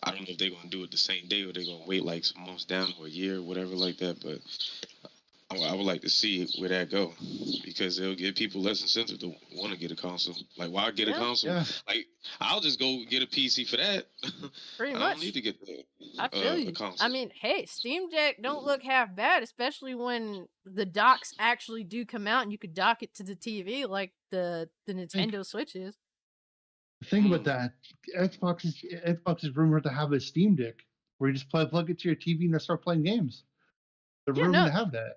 I don't know if they're going to do it the same day or they're going to wait like some months down or a year or whatever like that. But I would like to see where that go, because it'll give people less incentive to want to get a console. Like, why get a console? Yeah. Like, I'll just go get a PC for that. Pretty much. I don't need to get I feel you. a console. I mean, hey, Steam Deck don't look half bad, especially when the docks actually do come out and you could dock it to the TV like the Nintendo Switches. Think about that. Xbox is rumored to have a Steam Deck where you just plug it to your TV and start playing games. They're rumored to have that.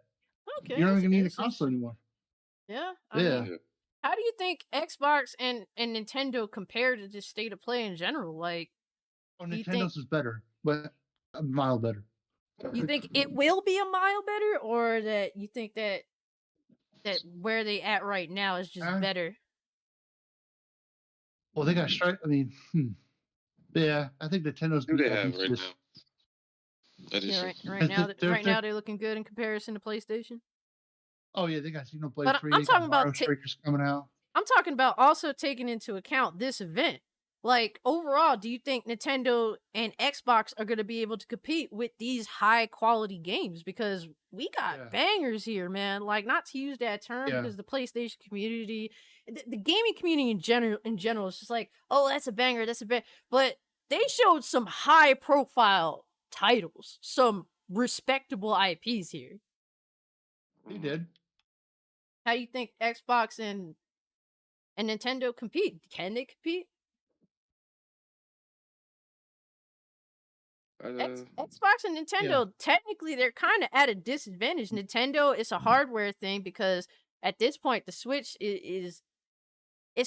Okay. You're not even gonna need a console anymore. Yeah. I mean, how do you think Xbox and Nintendo compare to just state of play in general? Like, Nintendo's is better, but a mile better. You think it will be a mile better, or that you think that where they at right now is just better? Well, they got strike. I mean, yeah, I think Nintendo's. Who they have right now? Right now they're looking good in comparison to PlayStation. Oh yeah, they got Xenoblade But 3. I'm talking about Strikers coming out. I'm talking about also taking into account this event. Like, overall, do you think Nintendo and Xbox are going to be able to compete with these high quality games? Because we got bangers here, man. Like, not to use that term, because the PlayStation community, the gaming community in general is just like, oh, that's a banger, that's a banger. But they showed some high profile titles, some respectable IPs here. They did. How do you think Xbox and Nintendo compete? Can they compete? Xbox and Nintendo, technically, they're kind of at a disadvantage. Nintendo, it's a hardware thing, because at this point, the Switch it's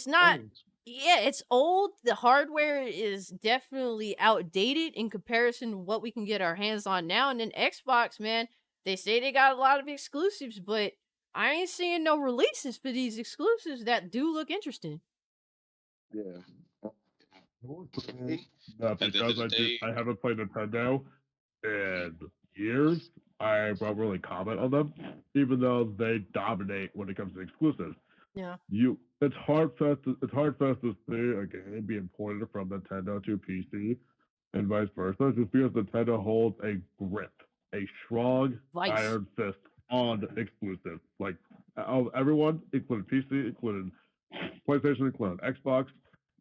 not... Old. Yeah, it's old. The hardware is definitely outdated in comparison to what we can get our hands on now. And then Xbox, man, they say they got a lot of exclusives, but I ain't seeing no releases for these exclusives that do look interesting. Yeah. That because I haven't played Nintendo in years, I won't really comment on them, even though they dominate when it comes to exclusives. Yeah. It's hard for to see a game being ported from Nintendo to PC and vice versa, just because Nintendo holds a grip, a strong iron fist on exclusives. Like everyone, including PC, including PlayStation, including Xbox,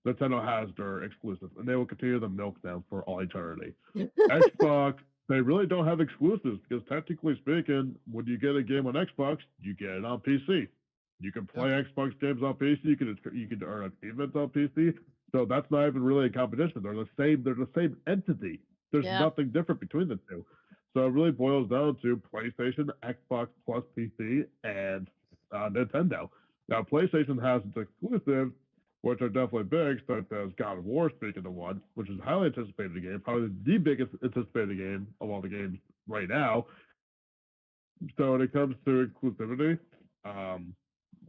Nintendo has their exclusives, and they will continue to milk them for all eternity. Xbox, they really don't have exclusives because technically speaking, when you get a game on Xbox, you get it on PC. You can play Xbox games on PC. You can earn achievements on PC. So that's not even really a competition. They're the same. They're the same entity. There's nothing different between the two. So it really boils down to PlayStation, Xbox plus PC, and Nintendo. Now PlayStation has its exclusives, which are definitely big, such as God of War, speaking of one, which is a highly anticipated game, probably the biggest anticipated game of all the games right now. So when it comes to exclusivity,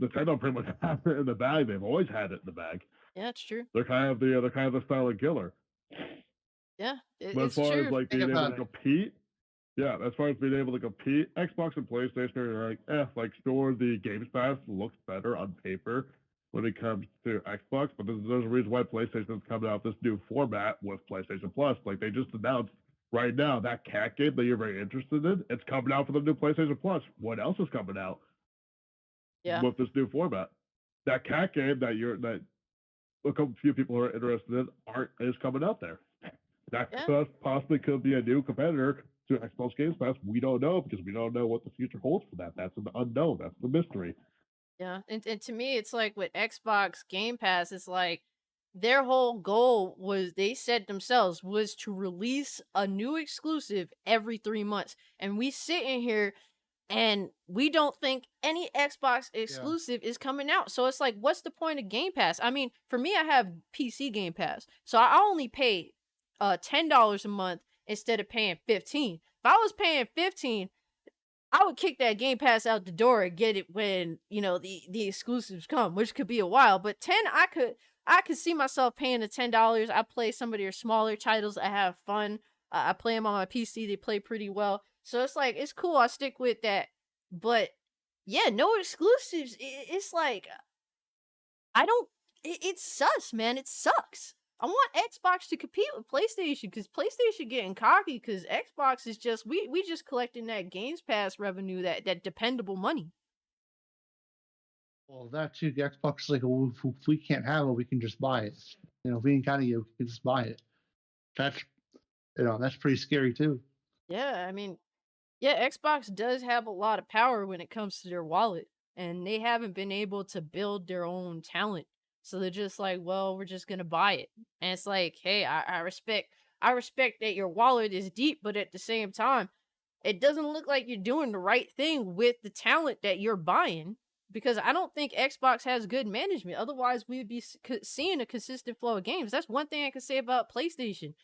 Nintendo pretty much has it in the bag. They've always had it in the bag. Yeah, it's true. They're kind of the silent killer. Yeah, but as far as like being able to compete, as far as being able to compete, Xbox and PlayStation are like sure, the Games Pass looks better on paper when it comes to Xbox, but there's a reason why PlayStation is coming out with this new format with PlayStation Plus. Like they just announced right now that cat game that you're very interested in, it's coming out for the new PlayStation Plus. What else is coming out? With this new format, that cat game that a couple few people are interested in is coming out there. That possibly could be a new competitor to Xbox Games Pass. We don't know because we don't know what the future holds for that. That's an unknown. That's the mystery. Yeah, and to me, it's like with Xbox Game Pass, it's like their whole goal was, they said themselves, was to release a new exclusive every 3 months. And we sit in here and we don't think any Xbox exclusive is coming out. So it's like, what's the point of Game Pass? I mean, for me, I have PC Game Pass. So I only pay $10 a month instead of paying $15. If I was paying $15, I would kick that Game Pass out the door and get it when, the exclusives come, which could be a while. But 10, I could see myself paying the $10. I play some of their smaller titles. I have fun. I play them on my PC. They play pretty well. So it's like, it's cool. I stick with that. But yeah, no exclusives. It's like, it's sus, man. It sucks. I want Xbox to compete with PlayStation because PlayStation getting cocky because Xbox is just, we just collecting that Games Pass revenue, that dependable money. Well, that too, the Xbox is like, well, if we can't have it, we can just buy it. If we ain't got it, we can just buy it. That's pretty scary too. Yeah, I mean, Xbox does have a lot of power when it comes to their wallet, and they haven't been able to build their own talent. So they're just like, well, we're just gonna buy it. And it's like, hey, I respect that your wallet is deep, but at the same time, it doesn't look like you're doing the right thing with the talent that you're buying, because I don't think Xbox has good management. Otherwise, we'd be seeing a consistent flow of games. That's one thing I can say about PlayStation.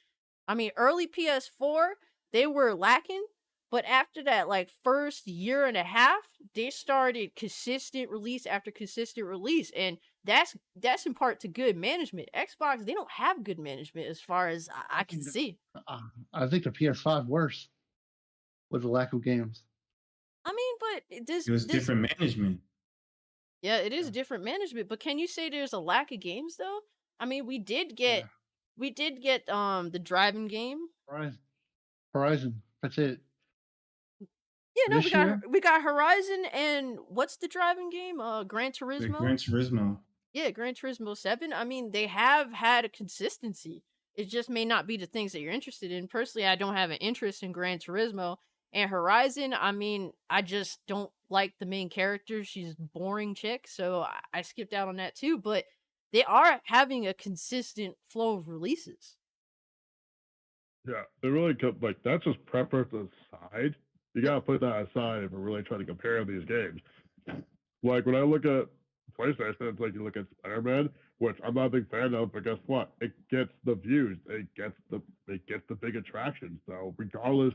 I mean, early PS4, they were lacking. But after that, like, first year and a half, they started consistent release after consistent release. And that's in part to good management. Xbox, they don't have good management as far as I can see. I think the PS5 worse with the lack of games. I mean, but it was different management. Yeah, it is different management. But can you say there's a lack of games, though? I mean, we did get the driving game. Horizon. That's it. Yeah, no, we got Horizon, and what's the driving game? Gran Turismo? Gran Turismo. Yeah, Gran Turismo 7. I mean, they have had a consistency. It just may not be the things that you're interested in. Personally, I don't have an interest in Gran Turismo. And Horizon, I mean, I just don't like the main character. She's a boring chick, so I skipped out on that too. But they are having a consistent flow of releases. Yeah, they really could, like, that's just preference aside. You gotta put that aside if we're really trying to compare these games. Like when I look at PlayStation, it's like you look at Spider-Man, which I'm not a big fan of, but guess what? It gets the views, it gets the big attraction. So regardless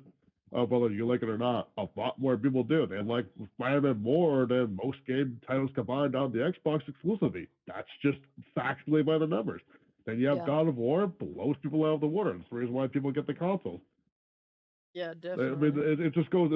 whether you like it or not, a lot more people do. They like Spider-Man more than most game titles combined on the Xbox exclusively. That's just factually by the numbers. Then you have God of War, blows people out of the water. That's the reason why people get the consoles. Yeah, I definitely. mean, it just goes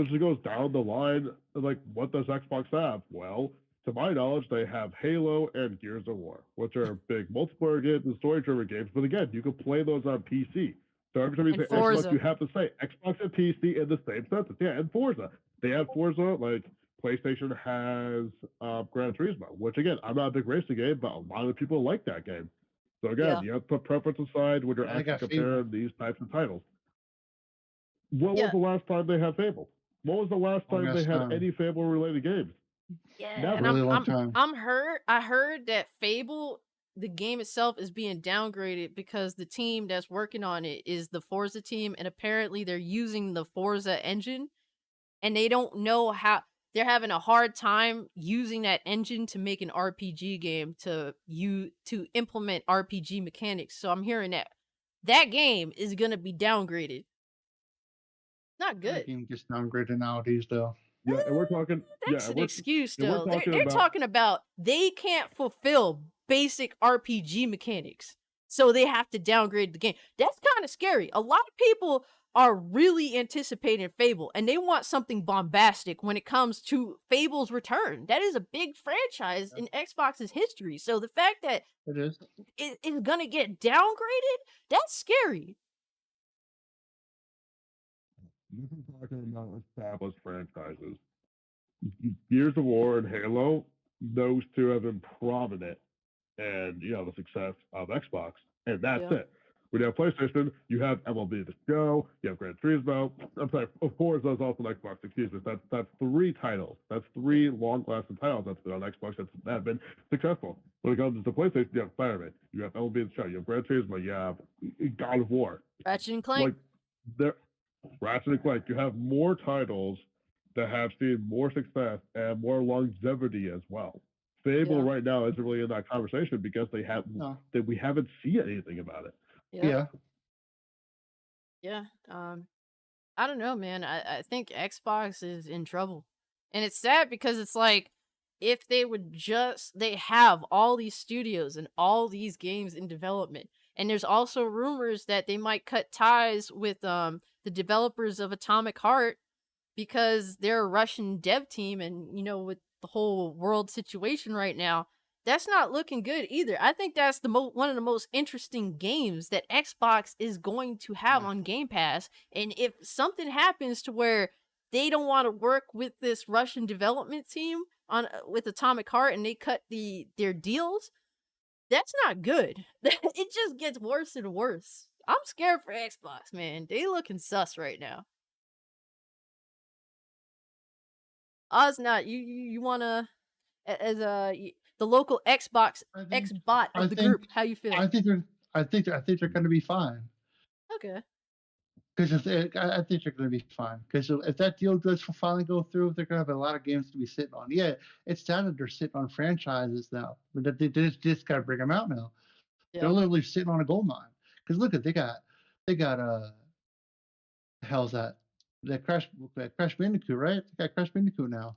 down the line. Like, what does Xbox have? Well, to my knowledge, they have Halo and Gears of War, which are big multiplayer games and story-driven games. But again, you can play those on PC. So every time you And say Forza. Xbox, you have to say Xbox and PC in the same sentence. Yeah, and Forza. They have Forza, like PlayStation has Gran Turismo, which again, I'm not a big racing game, but a lot of people like that game. So again, you have to put preference aside when you're Yeah, they actually got comparing Fable. these types of titles. When Yeah. was the last time they had Fable? When was the last time they Longest had time. any Fable-related games? Yeah, Never. and Really long time. I heard that Fable, the game itself, is being downgraded because the team that's working on it is the Forza team, and apparently they're using the Forza engine, and they don't know how. They're having a hard time using that engine to make an RPG game to implement RPG mechanics. So I'm hearing that game is gonna be downgraded. Not That good. game gets downgraded nowadays, though. Yeah, and we're talking. That's Yeah, an excuse, and we're though. talking They're about. talking about they can't fulfill basic RPG mechanics, so they have to downgrade the game. That's kind of scary. A lot of people are really anticipating Fable, and they want something bombastic when it comes to Fable's return. That is a big franchise in Xbox's history. So the fact that It is. it's gonna get downgraded, that's scary. This is talking about established franchises. Gears of War and Halo, those two have been prominent and the success of Xbox, and that's it. When you have PlayStation, you have MLB The Show, you have Gran Turismo. I'm sorry, of course, that's also an Xbox. Excuse me. That's 3 titles. That's 3 long-lasting titles that's been on Xbox that have been successful. When it comes to PlayStation, you have Spider-Man, you have MLB The Show, you have Gran Turismo, you have God of War. Ratchet and Clank. Like, Ratchet and Clank, you have more titles that have seen more success and more longevity as well. Fable right now isn't really in that conversation because we haven't seen anything about it. Yeah. I don't know, man. I think Xbox is in trouble. And it's sad because it's like, if they would they have all these studios and all these games in development. And there's also rumors that they might cut ties with the developers of Atomic Heart because they're a Russian dev team, and with the whole world situation right now, that's not looking good either. I think that's one of the most interesting games that Xbox is going to have on Game Pass. And if something happens to where they don't want to work with this Russian development team with Atomic Heart and they cut their deals, that's not good. It just gets worse and worse. I'm scared for Xbox, man. They looking sus right now. Ozzknot, you wanna, as the local Xbox Xbot of the group, how you feel? I think they're going to be fine. Okay. Because I think they're going to be fine. Because if that deal does finally go through, they're going to have a lot of games to be sitting on. Yeah, it's sad that they're sitting on franchises now, but they just got to bring them out now. Yeah. They're literally sitting on a gold mine. Because look at they got the hell's that? That Crash Bandicoot, right? They got Crash Bandicoot now.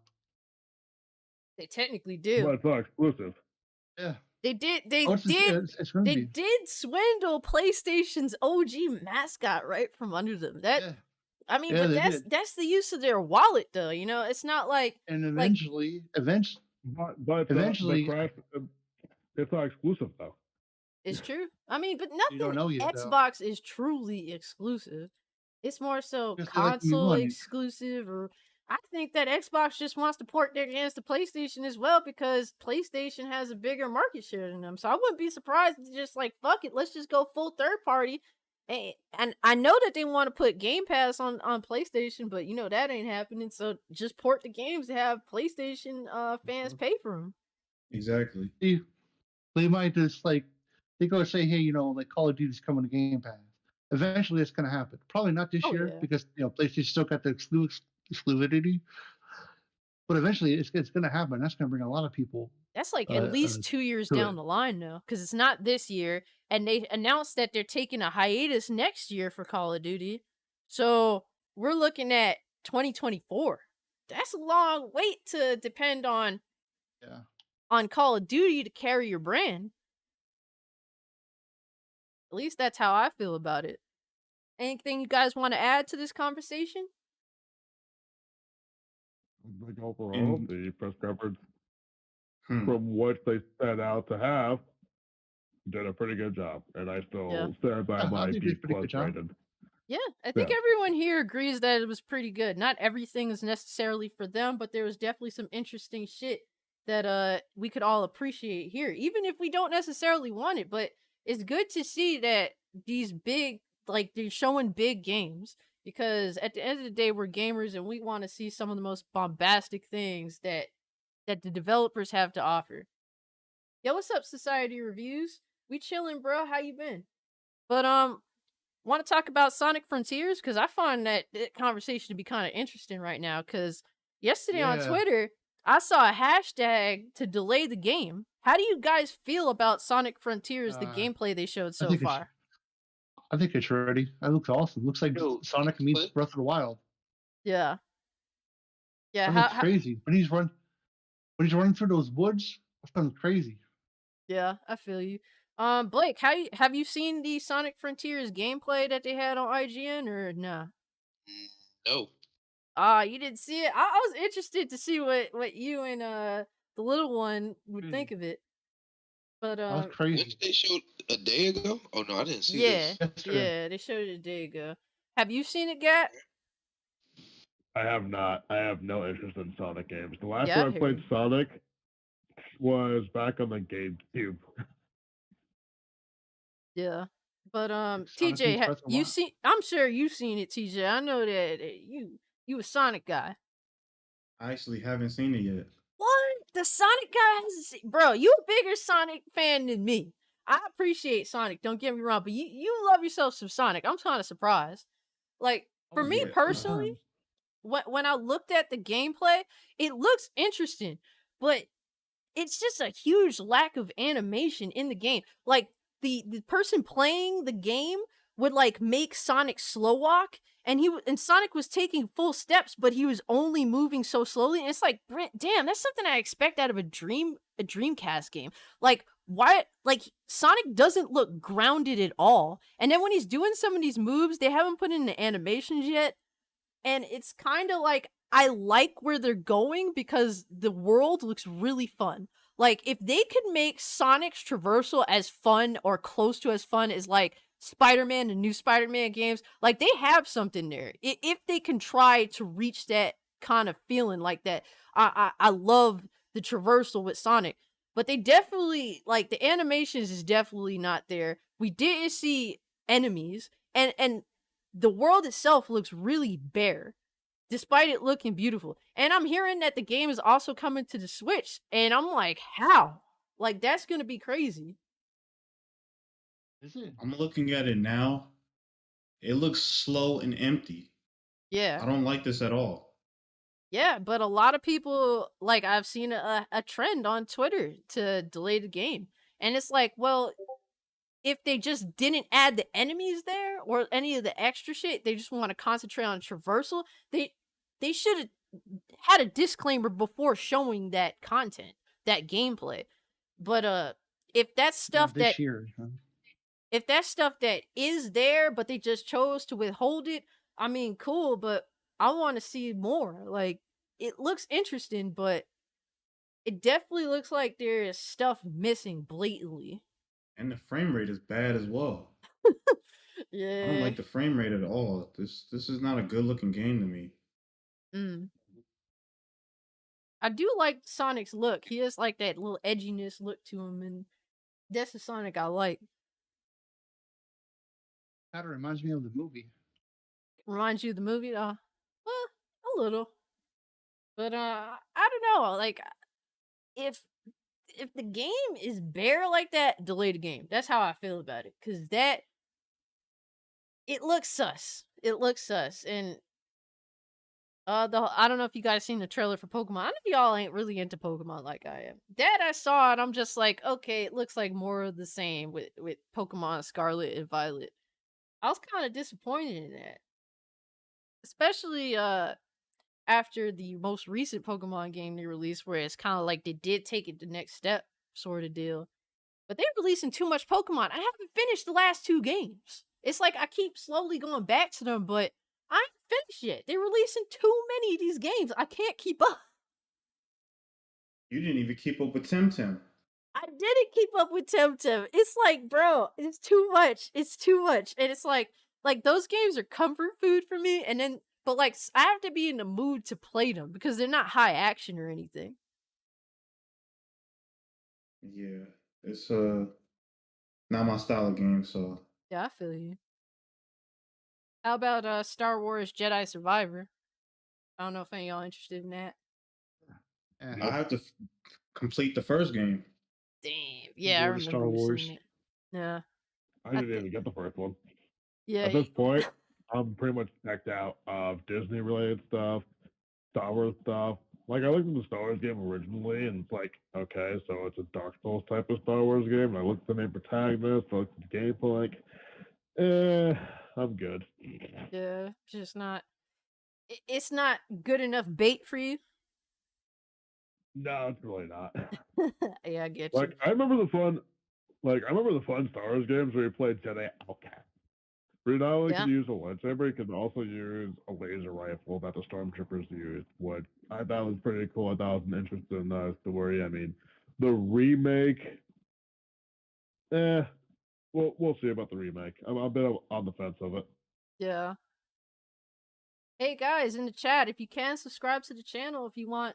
They technically do. But it's not exclusive. Yeah. They did swindle PlayStation's OG mascot right from under them. I mean, but that's the use of their wallet, though. It's not like. And eventually, it's not exclusive though. It's true. I mean, but nothing Xbox is truly exclusive. It's more so console exclusive, or I think that Xbox just wants to port their games to PlayStation as well because PlayStation has a bigger market share than them. So I wouldn't be surprised if just like, fuck it, let's just go full third party. And I know that they want to put Game Pass on PlayStation, but that ain't happening. So just port the games to have PlayStation fans pay for them. Exactly. They might just they go say, hey, like Call of Duty's coming to Game Pass. Eventually, it's going to happen. Probably not this year because PlayStation still got the exclusivity. But eventually, it's going to happen. That's going to bring a lot of people. That's like at least 2 years down the line, though, because it's not this year. And they announced that they're taking a hiatus next year for Call of Duty. So we're looking at 2024. That's a long wait to depend on Call of Duty to carry your brand. At least that's how I feel about it. Anything you guys want to add to this conversation? Like overall, the press conference, from what they set out to have, did a pretty good job, and I still stand by my B+ rated. Yeah, I think everyone here agrees that it was pretty good. Not everything is necessarily for them, but there was definitely some interesting shit that we could all appreciate here, even if we don't necessarily want it. But it's good to see that these big, like, they're showing big games, because at the end of the day, we're gamers and we want to see some of the most bombastic things that the developers have to offer. Yo, what's up, Society Reviews? We chilling, bro. How you been? But want to talk about Sonic Frontiers? Because I find that conversation to be kind of interesting right now. Because yesterday on Twitter, I saw a hashtag to delay the game. How do you guys feel about Sonic Frontiers, the gameplay they showed so far? I think it's ready. That looks awesome. Looks like Sonic meets Breath of the Wild. Yeah. Yeah. That looks crazy. When he's running through those woods, that sounds crazy. Yeah, I feel you. Blake, have you seen the Sonic Frontiers gameplay that they had on IGN or nah? No. You didn't see it? I was interested to see what you and the little one would think of it. But that was crazy. When did they show a day ago? Oh no, I didn't see this. Yeah, they showed it a day ago. Have you seen it, Gat? I have not. I have no interest in Sonic games. The last time I played Sonic was back on the GameCube. Yeah. But TJ, you seen? I'm sure you've seen it, TJ. I know that you a Sonic guy. I actually haven't seen it yet. What? The Sonic guy hasn't seen? Bro, you a bigger Sonic fan than me. I appreciate Sonic, don't get me wrong, but you love yourself some Sonic. I'm kind of surprised. Like, for me personally, when I looked at the gameplay, it looks interesting, but it's just a huge lack of animation in the game. Like, the person playing the game would like make Sonic slow walk, and Sonic was taking full steps, but he was only moving so slowly. And it's like, damn, that's something I expect out of a Dreamcast game. Like, why? Like, Sonic doesn't look grounded at all. And then when he's doing some of these moves, they haven't put in the animations yet, and it's kind of like, I like where they're going because the world looks really fun. Like, if they could make Sonic's traversal as fun or close to as fun as, like, Spider-Man, the new Spider-Man games, like, they have something there. If they can try to reach that kind of feeling like that, I love the traversal with Sonic. But they definitely, like, the animations is definitely not there. We didn't see enemies, and the world itself looks really bare, despite it looking beautiful. And I'm hearing that the game is also coming to the Switch, and I'm like, how? Like, that's gonna be crazy. Is it? I'm looking at it now. It looks slow and empty. Yeah. I don't like this at all. Yeah, but a lot of people, like, I've seen a trend on Twitter to delay the game. And it's like, well, if they just didn't add the enemies there or any of the extra shit, they just want to concentrate on traversal, they should have had a disclaimer before showing that content, that gameplay. But if that's stuff if that's stuff that is there but they just chose to withhold it, I mean, cool, but I want to see more. Like, it looks interesting, but it definitely looks like there is stuff missing blatantly. And the frame rate is bad as well. Yeah. I don't like the frame rate at all. This is not a good looking game to me. I do like Sonic's look. He has like that little edginess look to him, and that's the Sonic I like. That reminds me of the movie. Reminds you of the movie? Well, a little. But I don't know. Like, if the game is bare like that, delay the game. That's how I feel about it. Cause it looks sus. It looks sus. And I don't know if you guys seen the trailer for Pokemon. I know y'all ain't really into Pokemon like I am. That I saw it, I'm just like, okay, it looks like more of the same with Pokemon Scarlet and Violet. I was kind of disappointed in that. especially after the most recent Pokemon game they released, where it's kind of like they did take it the next step, sort of deal. But they're releasing too much Pokemon. I haven't finished the last 2 games. It's like I keep slowly going back to them, but I ain't finished yet. They're releasing too many of these games. I can't keep up. You didn't even keep up with Temtem. I didn't keep up with Temtem. It's like, bro, it's too much. It's too much. And it's like those games are comfort food for me. And then, but like, I have to be in the mood to play them because they're not high action or anything. Yeah, it's not my style of game, so. Yeah, I feel you. How about Star Wars Jedi Survivor? I don't know if any of y'all interested in that. I have to complete the first game. Damn. Yeah, I remember Star Wars. seeing it. Yeah. I didn't even get the first one. Yeah. At this point, I'm pretty much checked out of Disney-related stuff, Star Wars stuff. Like, I looked at the Star Wars game originally, and it's like, okay, so it's a Dark Souls type of Star Wars game. And I looked at the main protagonist, I looked at the gameplay, like, I'm good. Yeah, just not. It's not good enough bait for you. No, it's really not. Yeah, I get you. Like, I remember the fun Star Wars games where you played Jedi Outcast. Where you not only could use a lightsaber, you could also use a laser rifle that the stormtroopers used. What I thought was pretty cool. I thought it was an interesting story. I mean, the remake, we'll see about the remake. I'm a bit on the fence of it. Yeah. Hey guys in the chat, if you can subscribe to the channel if you want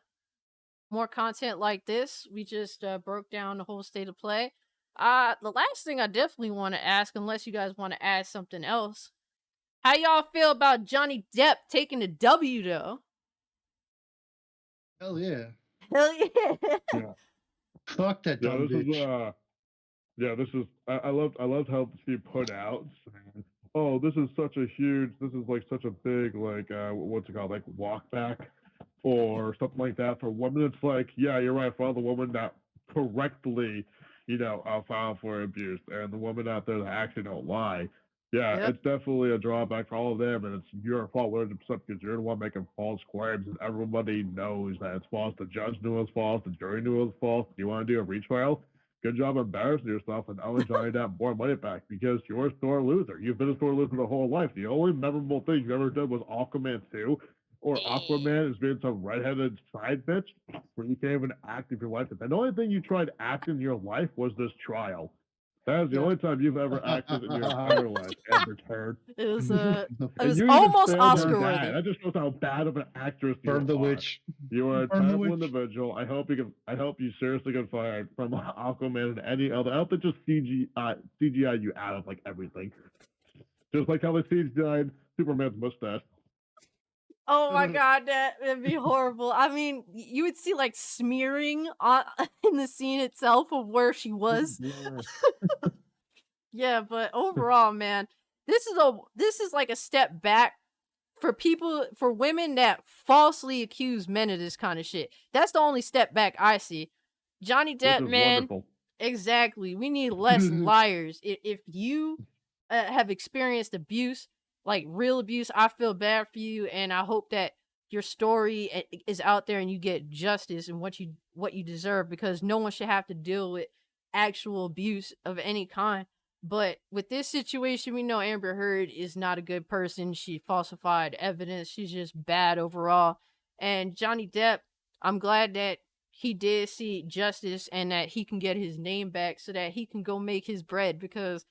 more content like this. We just broke down the whole state of play. The last thing I definitely want to ask, unless you guys want to add something else, how y'all feel about Johnny Depp taking the W though? Hell yeah. Hell yeah. Yeah. Fuck that dumb bitch. This is I loved how she put out saying, oh, this is like such a big, like, what's it called, like, walk back or something like that for women. It's like, yeah, you're right, for all the women that correctly, file for abuse, and the women out there that actually don't lie. Yeah, Yep. it's definitely a drawback for all of them, and it's your fault 100% because you're the one making false claims, and everybody knows that it's false. The judge knew it was false. The jury knew it was false. You want to do a retrial? Good job embarrassing yourself and owing Johnny Depp more money back because you're a sore loser. You've been a sore loser the whole life. The only memorable thing you ever did was Aquaman 2, or Aquaman is being some redheaded side bitch where you can't even act in your life. And the only thing you tried acting in your life was this trial. That is the only time you've ever acted in your entire life, Amber Turd. It was almost Oscar worthy. That just shows how bad of an actress you are. Burn the witch. You are a terrible individual. I hope you seriously get fired from Aquaman and any other. I hope they just CGI you out of like everything. Just like how they CGI'd Superman's mustache. Oh my god, that'd be horrible. I mean, you would see like smearing on in the scene itself of where she was. Yeah, but overall, man, this is like a step back for women that falsely accuse men of this kind of shit. That's the only step back I see. Johnny Depp, man. Wonderful. Exactly. We need less liars. If you have experienced abuse, like real abuse, I feel bad for you, and I hope that your story is out there and you get justice and what you deserve, because no one should have to deal with actual abuse of any kind. But with this situation, we know Amber Heard is not a good person. She falsified evidence. She's just bad overall. And Johnny Depp, I'm glad that he did see justice and that he can get his name back so that he can go make his bread, because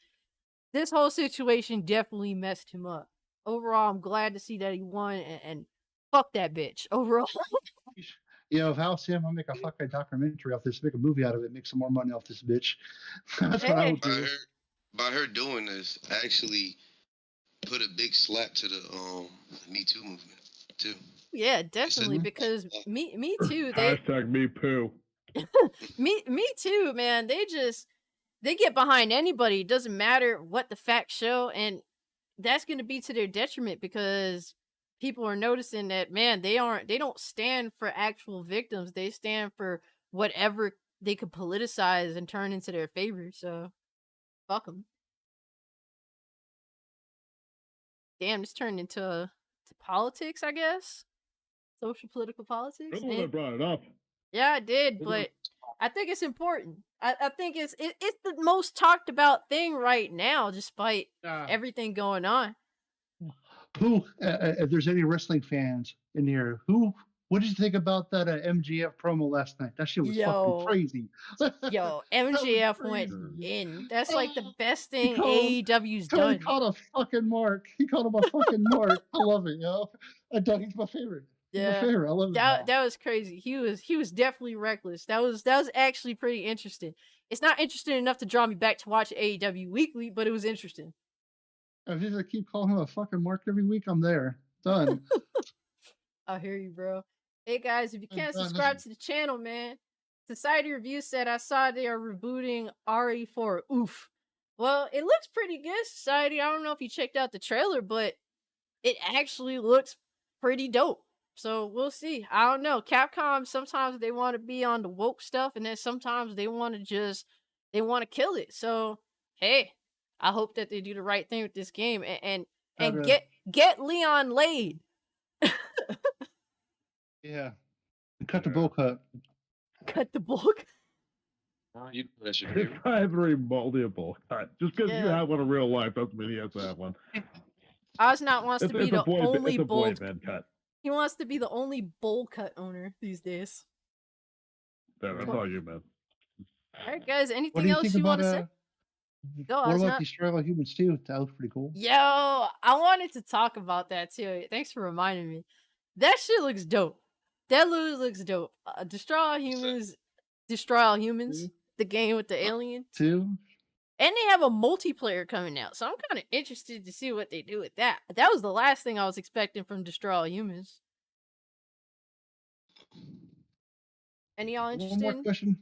this whole situation definitely messed him up. Overall, I'm glad to see that he won, and fuck that bitch. Overall. If I was him, I'll make a fucking documentary off this, make a movie out of it, make some more money off this bitch. That's what I would do. By her doing this, actually put a big slap to the Me Too movement too. Yeah, definitely, because me too. Hashtag me poo. me too, man. They get behind anybody. It doesn't matter what the facts show, and that's going to be to their detriment, because people are noticing that, man, they don't stand for actual victims. They stand for whatever they could politicize and turn into their favor. So fuck them. Damn, this turned into politics, I guess. Social political politics. You're the one that brought it up. Yeah, I did, but I think it's important. I think it's the most talked about thing right now, despite everything going on. Who, if there's any wrestling fans in here, what did you think about that MGF promo last night? That shit was fucking crazy. Yo, MJF went in. That's like the best thing AEW's done. He called a fucking mark. He called him a fucking mark. I love it, yo. He's my favorite. Yeah, I love that was crazy. He was definitely reckless. That was actually pretty interesting. It's not interesting enough to draw me back to watch AEW weekly, but it was interesting. If you just keep calling him a fucking mark every week, I'm there. Done. I hear you, bro. Hey guys, if you can't subscribe to the channel, man, Society Review said I saw they are rebooting RE4. Oof. Well, it looks pretty good, Society. I don't know if you checked out the trailer, but it actually looks pretty dope. So we'll see. I don't know. Capcom, sometimes they want to be on the woke stuff, and then sometimes they want to kill it. So hey, I hope that they do the right thing with this game and get Leon laid. Yeah. Cut the bull cut. Cut the bull cut. It's probably remotely a bull cut. Just because you have one in real life doesn't mean he has to have one. Ozzknot wants to be the only bowl cut. He wants to be the only bowl cut owner these days. Yeah, that's all you, man. All right, guys. Anything else you want to say? Go, what about Destroy All Humans too? That was pretty cool. Yo, I wanted to talk about that too. Thanks for reminding me. That shit looks dope. That looks dope. Destroy All Humans. The game with the alien. Two. And they have a multiplayer coming out, so I'm kind of interested to see what they do with that. That was the last thing I was expecting from Destroy All Humans. Any y'all interested? One more question.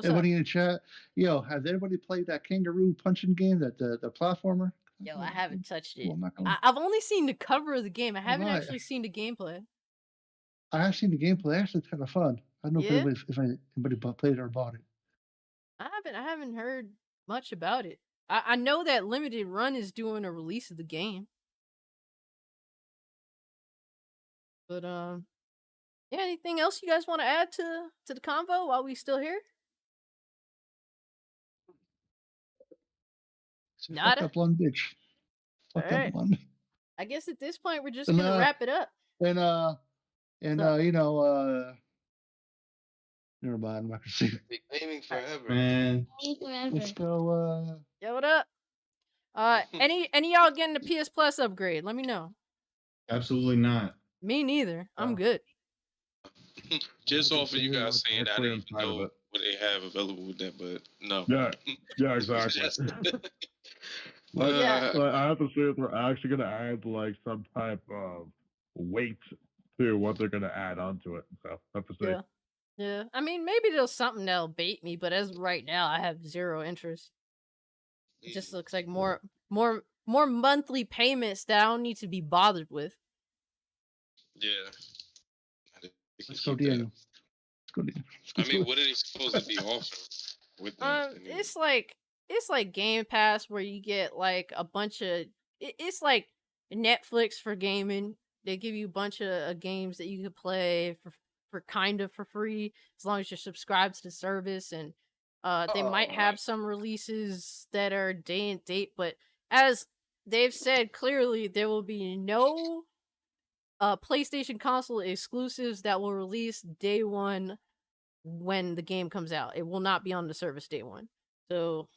Everybody in the chat. Yo, has anybody played that kangaroo punching game, the platformer? Yo, I haven't touched it. Well, I've only seen the cover of the game. I haven't actually seen the gameplay. I have seen the gameplay. Actually, it's kind of fun. I don't know if anybody played it or bought it. I haven't heard much about it. I know that Limited Run is doing a release of the game. But yeah, anything else you guys want to add to the convo while we still here? Fuck that blonde bitch. Fuck that blonde. I guess at this point we're just gonna wrap it up. And you know, never mind. I'm not gonna say it. Gaming forever, man. Let's go. Yo, what up? Any y'all getting the PS Plus upgrade? Let me know. Absolutely not. Me neither. I'm good. Just off of you guys saying that, I didn't even know what they have available with that, but no. Yeah, exactly. I have to say if they're actually going to add like some type of weight to what they're going to add onto it. So I have to say. Yeah. I mean, maybe there's something that'll bait me, but as of right now, I have zero interest. It just looks like more monthly payments that I don't need to be bothered with. Yeah. Let's go, Daniel. I mean, what are they supposed to be offering with that? It's like Game Pass where you get like a bunch of. It's like Netflix for gaming. They give you a bunch of games that you can play for kind of for free as long as you're subscribed to the service, and they might have some releases that are day and date, but as they've said clearly, there will be no PlayStation console exclusives that will release day one when the game comes out. It will not be on the service day one. So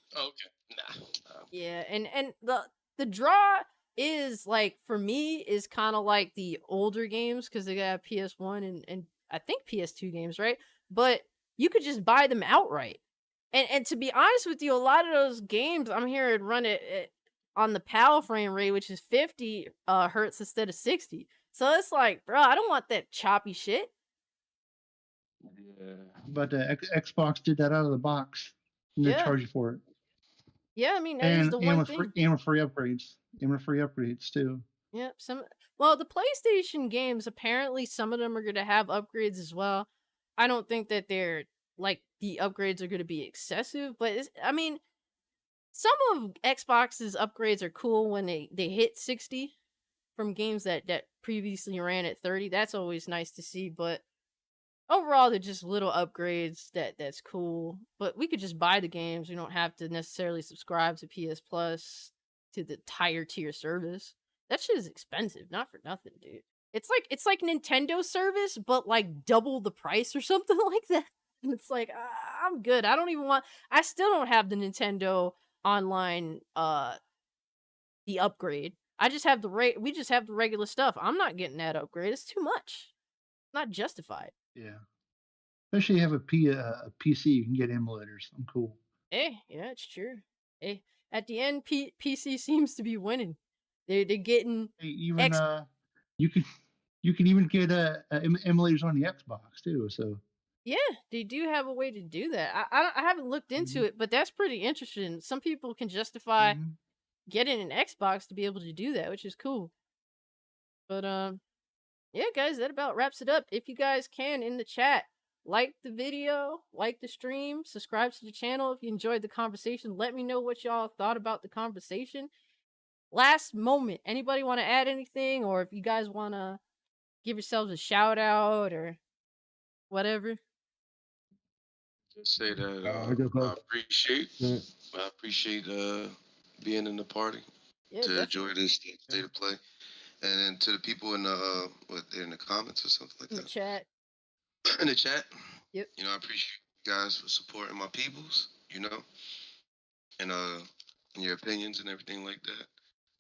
yeah, and the draw is like for me is kind of like the older games because they got PS1 and I think PS2 games, right? But you could just buy them outright. And to be honest with you, a lot of those games I'm hearing run it on the PAL frame rate, which is 50 hertz instead of 60. So it's like, bro, I don't want that choppy shit. Yeah. But Xbox did that out of the box. And they charge you for it. Yeah, I mean, that is the one thing. And free upgrades. And free upgrades too. Yeah, well, the PlayStation games, apparently some of them are going to have upgrades as well. I don't think that they're, like, the upgrades are going to be excessive, but, I mean, some of Xbox's upgrades are cool when they hit 60. from games that previously ran at 30. That's always nice to see, but overall they're just little upgrades that's cool. But we could just buy the games. We don't have to necessarily subscribe to PS Plus to the higher tier service. That shit is expensive, not for nothing, dude. It's like Nintendo service, but like double the price or something like that. And it's like, I'm good. I still don't have the Nintendo online the upgrade. I just have we just have the regular stuff. I'm not getting that upgrade. It's too much. Not justified. Yeah. Especially if you have a PC, you can get emulators. I'm cool. Hey, yeah, it's true. Hey, at the end, PC seems to be winning. They're getting even you can even get emulators on the Xbox too. So yeah, they do have a way to do that. I haven't looked into it, but that's pretty interesting. Some people can justify getting an Xbox to be able to do that, which is cool. But yeah, guys, that about wraps it up. If you guys can, in the chat, like the video, like the stream, subscribe to the channel if you enjoyed the conversation. Let me know what y'all thought about the conversation. Last moment, anybody want to add anything, or if you guys want to give yourselves a shout out or whatever? Just say that I appreciate being in the party to enjoy this state of play, and then to the people in the comments or something like that. In the chat. Yep. You know, I appreciate you guys for supporting my peoples. You know, and your opinions and everything like that.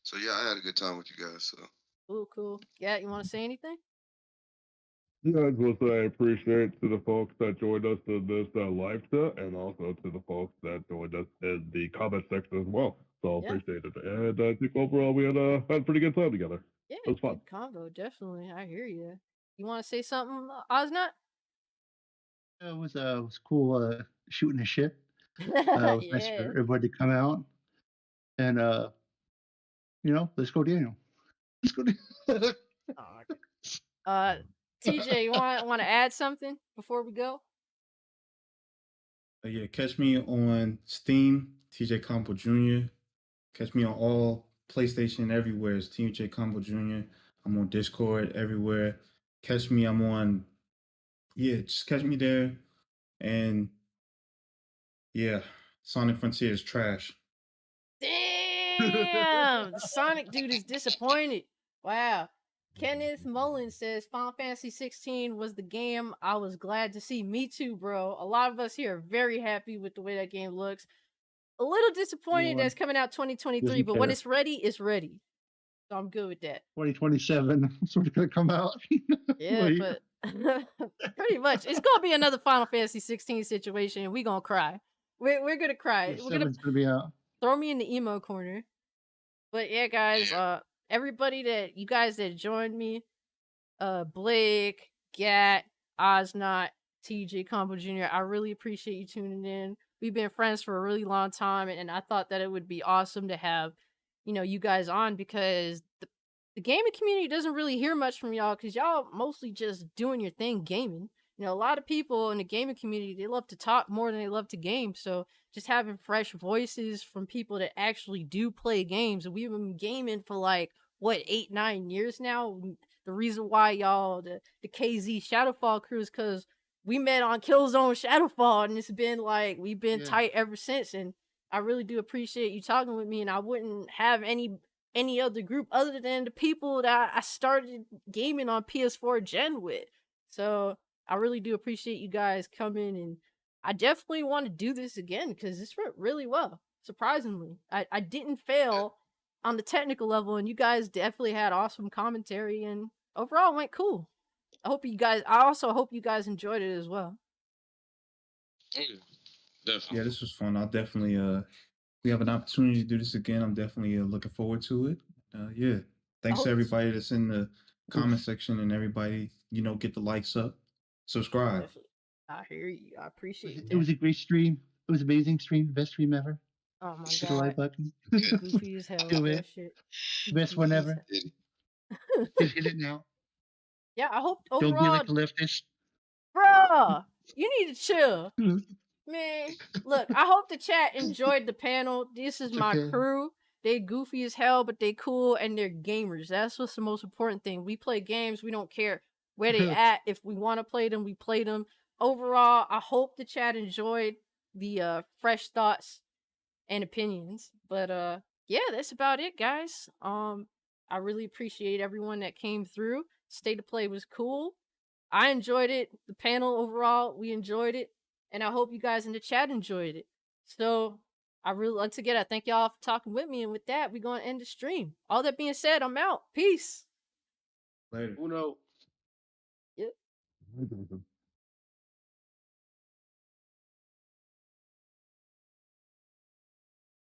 So yeah, I had a good time with you guys. So cool. Yeah, you want to say anything? Yeah, I just want to say I appreciate to the folks that joined us in this live chat, and also to the folks that joined us in the comment section as well. So appreciate it. And I think overall we had a pretty good time together. Yeah, it was fun. Good combo, definitely. I hear you. You want to say something, Ozzknot? It was cool shooting the shit. It was nice for everybody to come out, and let's go, Daniel. Let's go. TJ, you want to add something before we go? Yeah, catch me on Steam, TJComboJr. Catch me on all PlayStation everywhere. It's TJComboJr. I'm on Discord everywhere. Catch me. I'm on. Yeah, just catch me there. And yeah, Sonic Frontier is trash. Damn, the Sonic dude is disappointed. Wow. Kenneth Mullen says Final Fantasy 16 was the game I was glad to see. Me too, bro. A lot of us here are very happy with the way that game looks. A little disappointed that it's coming out 2023, but when it's ready, it's ready. So I'm good with that. 2027, sort of gonna come out. Yeah, but pretty much, it's gonna be another Final Fantasy 16 situation, and we're gonna cry. We're gonna cry. We're gonna be out. Throw me in the emo corner. But yeah, guys, everybody you guys that joined me, Blake, Gat, Ozzknot, TJComboJr, I really appreciate you tuning in. We've been friends for a really long time, and I thought that it would be awesome to have, you guys on, because the gaming community doesn't really hear much from y'all, because y'all mostly just doing your thing gaming. A lot of people in the gaming community, they love to talk more than they love to game, so just having fresh voices from people that actually do play games, and we've been gaming for 8-9 years now. The reason why y'all, the KZ Shadowfall crew, is because we met on Killzone Shadowfall, and it's been we've been tight ever since, and I really do appreciate you talking with me, and I wouldn't have any other group other than the people that I started gaming on PS4 Gen with. So I really do appreciate you guys coming, and I definitely want to do this again, because this went really well, surprisingly. I didn't fail on the technical level, and you guys definitely had awesome commentary, and overall it went cool. I also hope you guys enjoyed it as well. Definitely. Yeah, this was fun. I'll definitely we have an opportunity to do this again. I'm definitely looking forward to it. Yeah. Thanks to everybody that's in the comment section, and everybody, get the likes up. Subscribe. Definitely. I hear you. I appreciate it. It was a great stream. It was an amazing stream. Best stream ever. Oh my Hit god. the like button. Goofy as hell. Do That it. shit. Best one ever. Just hit it now. Yeah, I hope Don't be overall. like a leftist. Bruh, you need to chill. Man, look, I hope the chat enjoyed the panel. This is my crew. They goofy as hell, but they cool and they're gamers. That's what's the most important thing. We play games. We don't care where they at. If we want to play them, we play them. Overall, I hope the chat enjoyed the fresh thoughts and opinions. But yeah, that's about it, guys. I really appreciate everyone that came through. State of Play was cool. I enjoyed it. The panel overall, we enjoyed it. And I hope you guys in the chat enjoyed it. So I really, once again, I thank y'all for talking with me. And with that, we're going to end the stream. All that being said, I'm out. Peace. Later. Uno. Yep.